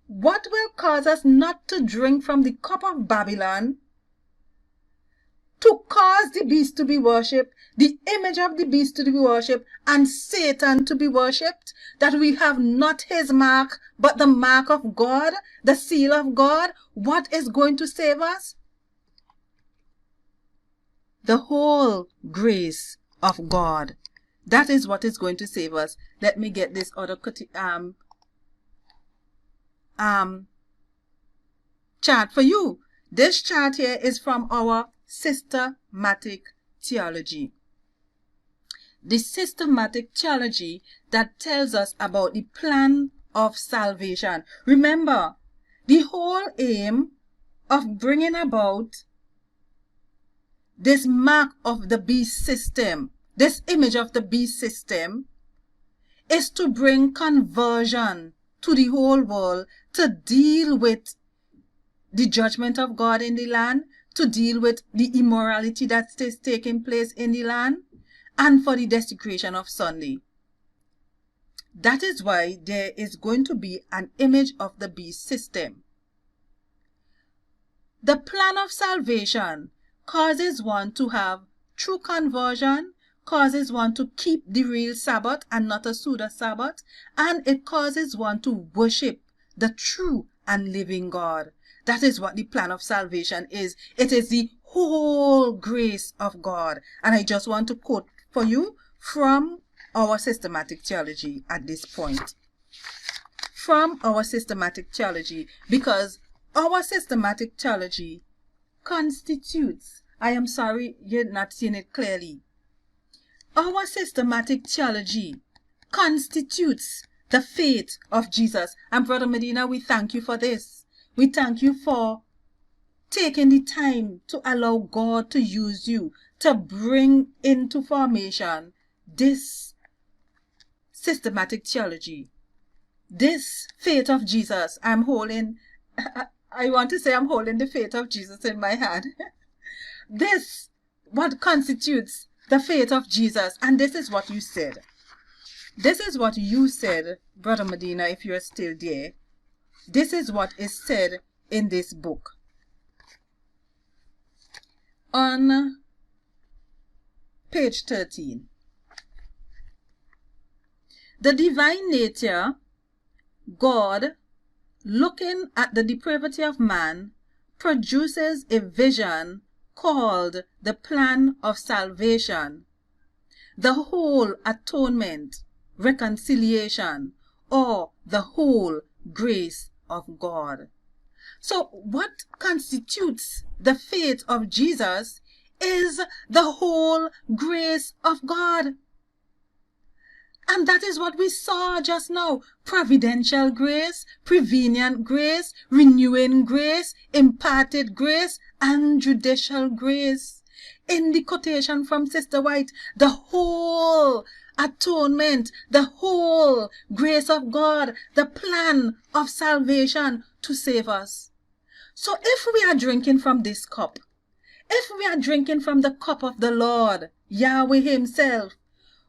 What will cause us not to drink from the cup of Babylon, to cause the beast to be worshipped, the image of the beast to be worshipped, and Satan to be worshipped? That we have not his mark, but the mark of God, the seal of God. What is going to save us? The whole grace of God. That is what is going to save us. Let me get this other chart for you. This chart here is from our systematic theology. The systematic theology that tells us about the plan of salvation. Remember, the whole aim of bringing about this mark of the beast system, this image of the beast system, is to bring conversion to the whole world, to deal with the judgment of God in the land, to deal with the immorality that is taking place in the land, and for the desecration of Sunday. That is why there is going to be an image of the beast system. The plan of salvation causes one to have true conversion, causes one to keep the real Sabbath and not a pseudo Sabbath, and it causes one to worship the true and living God. That is what the plan of salvation is. It is the whole grace of God. And I just want to quote for you from our systematic theology at this point. From our systematic theology, because our systematic theology constitutes, I am sorry you're not seeing it clearly. Our systematic theology constitutes the faith of Jesus. And Brother Medina, we thank you for this. We thank you for taking the time to allow God to use you to bring into formation this systematic theology, this faith of Jesus. I'm holding, I want to say I'm holding the faith of Jesus in my hand. This, what constitutes the faith of Jesus. And this is what you said. This is what you said, Brother Medina, if you're still there. This is what is said in this book. On page 13. The divine nature, God, looking at the depravity of man, produces a vision called the plan of salvation, the whole atonement, reconciliation, or the whole grace of God. So what constitutes the faith of Jesus is the whole grace of God. And that is what we saw just now. Providential grace, prevenient grace, renewing grace, imparted grace, and judicial grace. In the quotation from Sister White, the whole atonement, the whole grace of God, the plan of salvation to save us. So if we are drinking from this cup, if we are drinking from the cup of the Lord, Yahweh himself,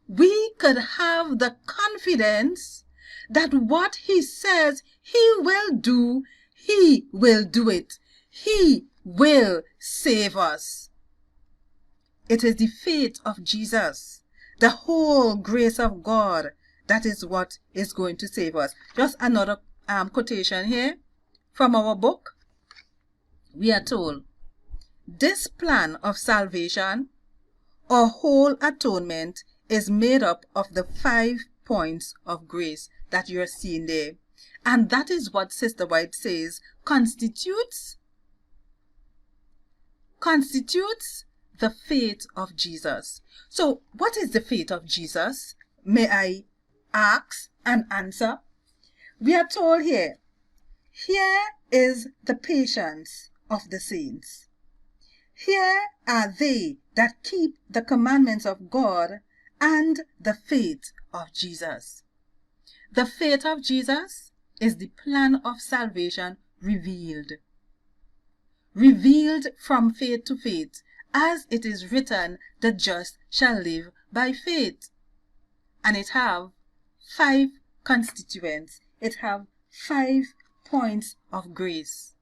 we could have the confidence that what he says he will do it. He will save us. It is the faith of Jesus, the whole grace of God, that is what is going to save us. Just another quotation here from our book. We are told, this plan of salvation or whole atonement is made up of the 5 points of grace that you're seeing there. And that is what Sister White says constitutes the faith of Jesus. So what is the faith of Jesus? May I ask and answer? We are told here is the patience of the saints. Here are they that keep the commandments of God and the faith of Jesus. The faith of Jesus is the plan of salvation revealed. Revealed from faith to faith, as it is written, the just shall live by faith. And it have 5 constituents. It have 5 points of grace.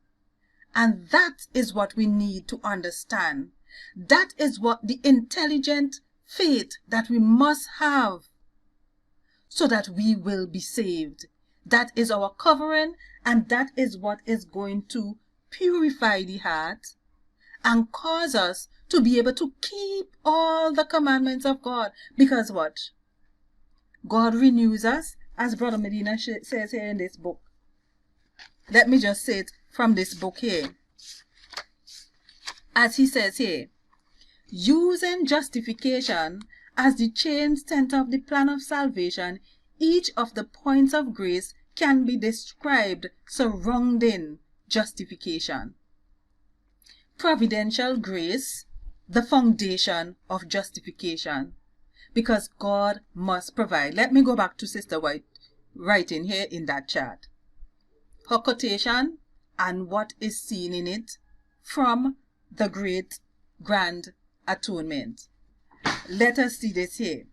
And that is what we need to understand. That is what the intelligent faith that we must have so that we will be saved. That is our covering, and that is what is going to purify the heart and cause us to be able to keep all the commandments of God. Because what? God renews us, as Brother Medina says here in this book. Let me just say it from this book here. As he says here, using justification as the chain center of the plan of salvation, each of the points of grace can be described surrounding justification. Providential grace, the foundation of justification, because God must provide. Let me go back to Sister White writing here in that chart. Her quotation and what is seen in it from the great grand atonement. Let us see this here.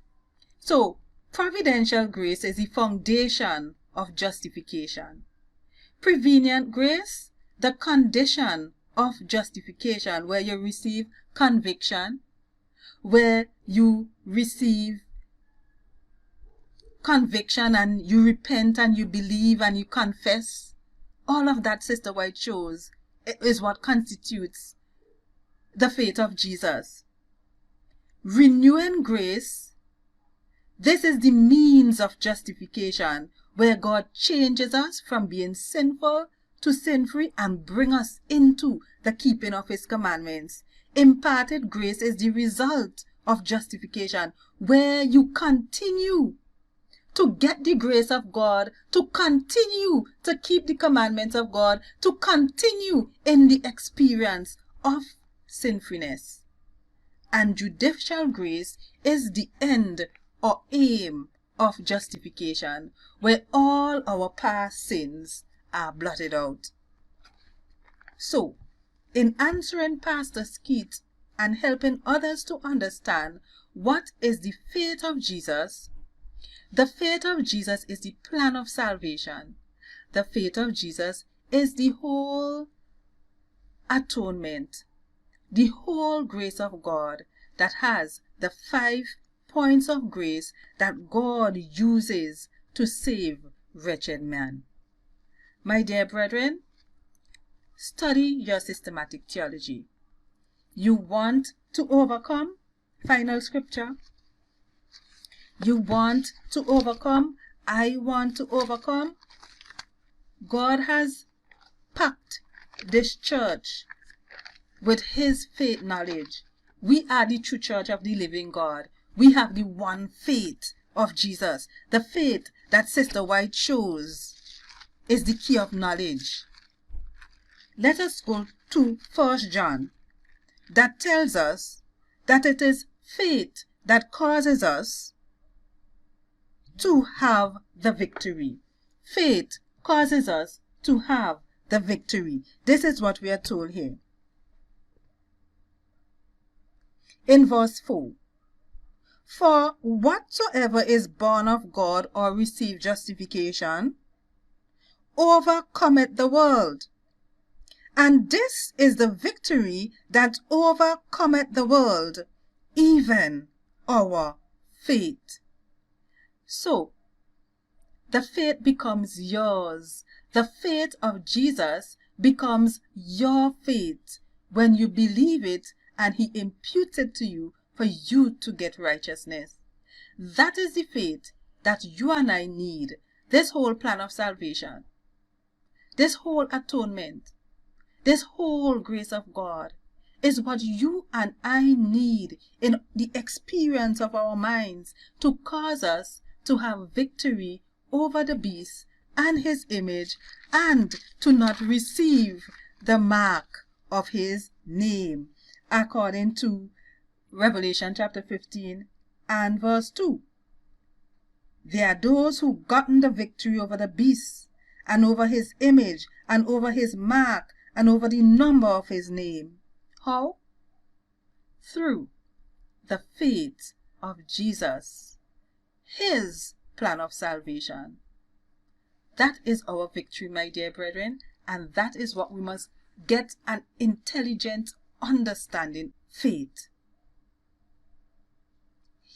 So, providential grace is the foundation of justification. Prevenient grace, the condition of justification, where you receive conviction, where you receive conviction and you repent and you believe and you confess. All of that, Sister White shows, is what constitutes the faith of Jesus. Renewing grace, this is the means of justification, where God changes us from being sinful to sin-free and bring us into the keeping of his commandments. Imparted grace is the result of justification, where you continue to get the grace of God, to continue to keep the commandments of God, to continue in the experience of sinfulness. And judicial grace is the end or aim of justification, where all our past sins are blotted out. So, in answering Pastor Skeete and helping others to understand what is the faith of Jesus, the faith of Jesus is the plan of salvation. The faith of Jesus is the whole atonement, the whole grace of God that has the 5 points of grace that God uses to save wretched man. My dear brethren, study your systematic theology. You want to overcome? Final scripture. You want to overcome? I want to overcome? God has packed this church with his faith knowledge. We are the true church of the living God. We have the one faith of Jesus. The faith that Sister White shows is the key of knowledge. Let us go to 1 John. That tells us that it is faith that causes us to have the victory. Faith causes us to have the victory. This is what we are told here. In verse 4, for whatsoever is born of God or receive justification overcometh the world. And this is the victory that overcometh the world, even our faith. So, the faith becomes yours. The faith of Jesus becomes your faith when you believe it and he imputes it to you for you to get righteousness. That is the faith that you and I need. This whole plan of salvation, this whole atonement, this whole grace of God is what you and I need in the experience of our minds to cause us to have victory over the beast and his image, and to not receive the mark of his name, according to Revelation chapter 15 and verse 2. There are those who gotten the victory over the beast and over his image and over his mark and over the number of his name. How? Through the faith of Jesus, his plan of salvation. That is our victory, my dear brethren, and that is what we must get an intelligent understanding. Faith.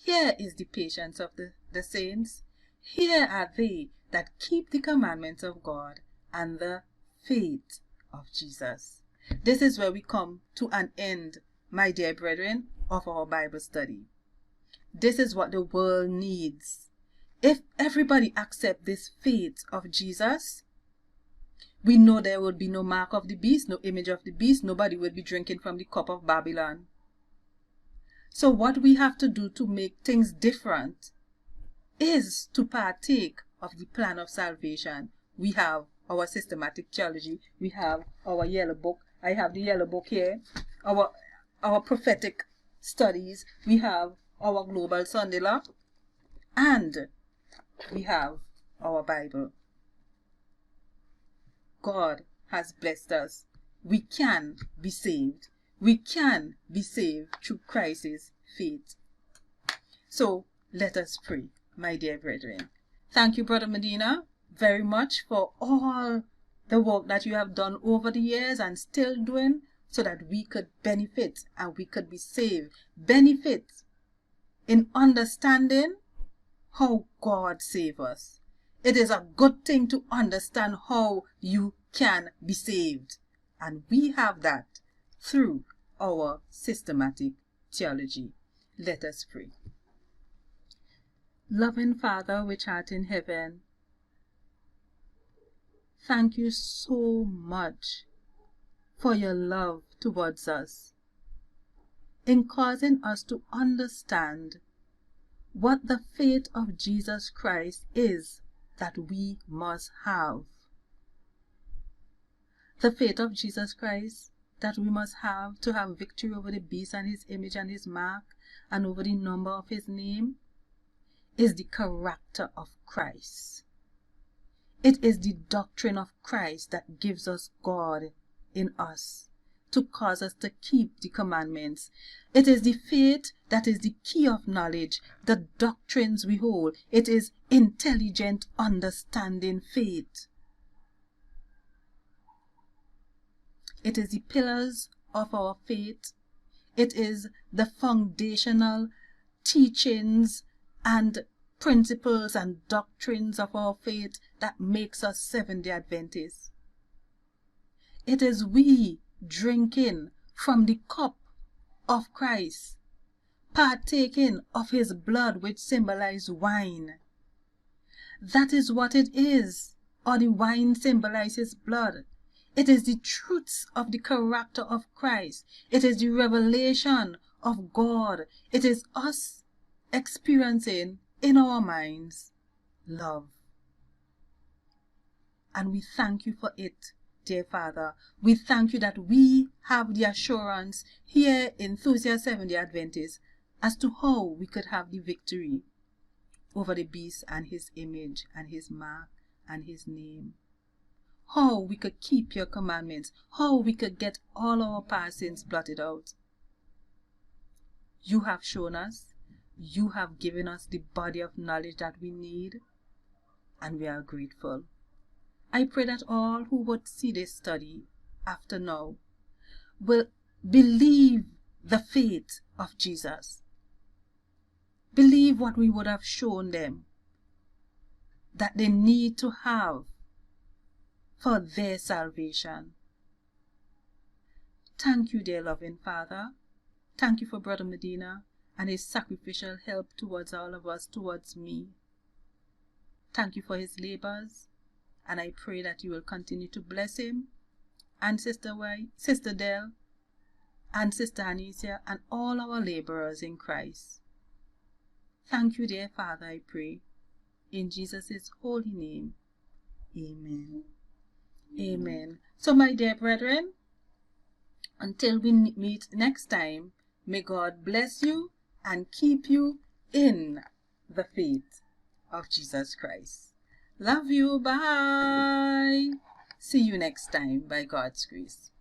Here is the patience of the saints. Here are they that keep the commandments of God and the faith of Jesus. This is where we come to an end, my dear brethren, of our Bible study. This is what the world needs. If everybody accept this faith of Jesus, we know there will be no mark of the beast, no image of the beast. Nobody will be drinking from the cup of Babylon. So what we have to do to make things different is to partake of the plan of salvation. We have our systematic theology. We have our yellow book. I have the yellow book here. Our prophetic studies. We have our global Sunday law. And we have our Bible. God has blessed us. We can be saved. We can be saved through Christ's faith. So let us pray, my dear brethren. Thank you, Brother Medina, very much for all the work that you have done over the years and still doing, so that we could benefit and we could be saved. Benefit in understanding how God saved us. It is a good thing to understand how you can be saved. And we have that through our systematic theology. Let us pray. Loving Father, which art in heaven, thank you so much for your love towards us, in causing us to understand what the faith of Jesus Christ is that we must have. The faith of Jesus Christ that we must have to have victory over the beast and his image and his mark and over the number of his name is the character of Christ. It is the doctrine of Christ that gives us God in us, to cause us to keep the commandments. It is the faith that is the key of knowledge, the doctrines we hold. It is intelligent, understanding faith. It is the pillars of our faith. It is the foundational teachings and principles and doctrines of our faith that makes us Seventh-day Adventists. It is we drinking from the cup of Christ, partaking of his blood, which symbolizes wine. That is what it is, or the wine symbolizes blood. It is the truths of the character of Christ. It is the revelation of God. It is us experiencing in our minds love. And we thank you for it, dear Father. We thank you that we have the assurance here in Enthusiast Seventh-day Adventists as to how we could have the victory over the beast and his image and his mark and his name. How we could keep your commandments. How we could get all our past sins blotted out. You have shown us. You have given us the body of knowledge that we need. And we are grateful. I pray that all who would see this study after now will believe the faith of Jesus. Believe what we would have shown them that they need to have for their salvation. Thank you, dear loving Father. Thank you for Brother Medina and his sacrificial help towards all of us, towards me. Thank you for his labors, and I pray that you will continue to bless him and Sister Dell and Sister Anicia and all our laborers in Christ. Thank you, dear Father, I pray. In Jesus' holy name, amen. Amen. So, my dear brethren, until we meet next time, may God bless you and keep you in the faith of Jesus Christ. Love you. Bye. See you next time by God's grace.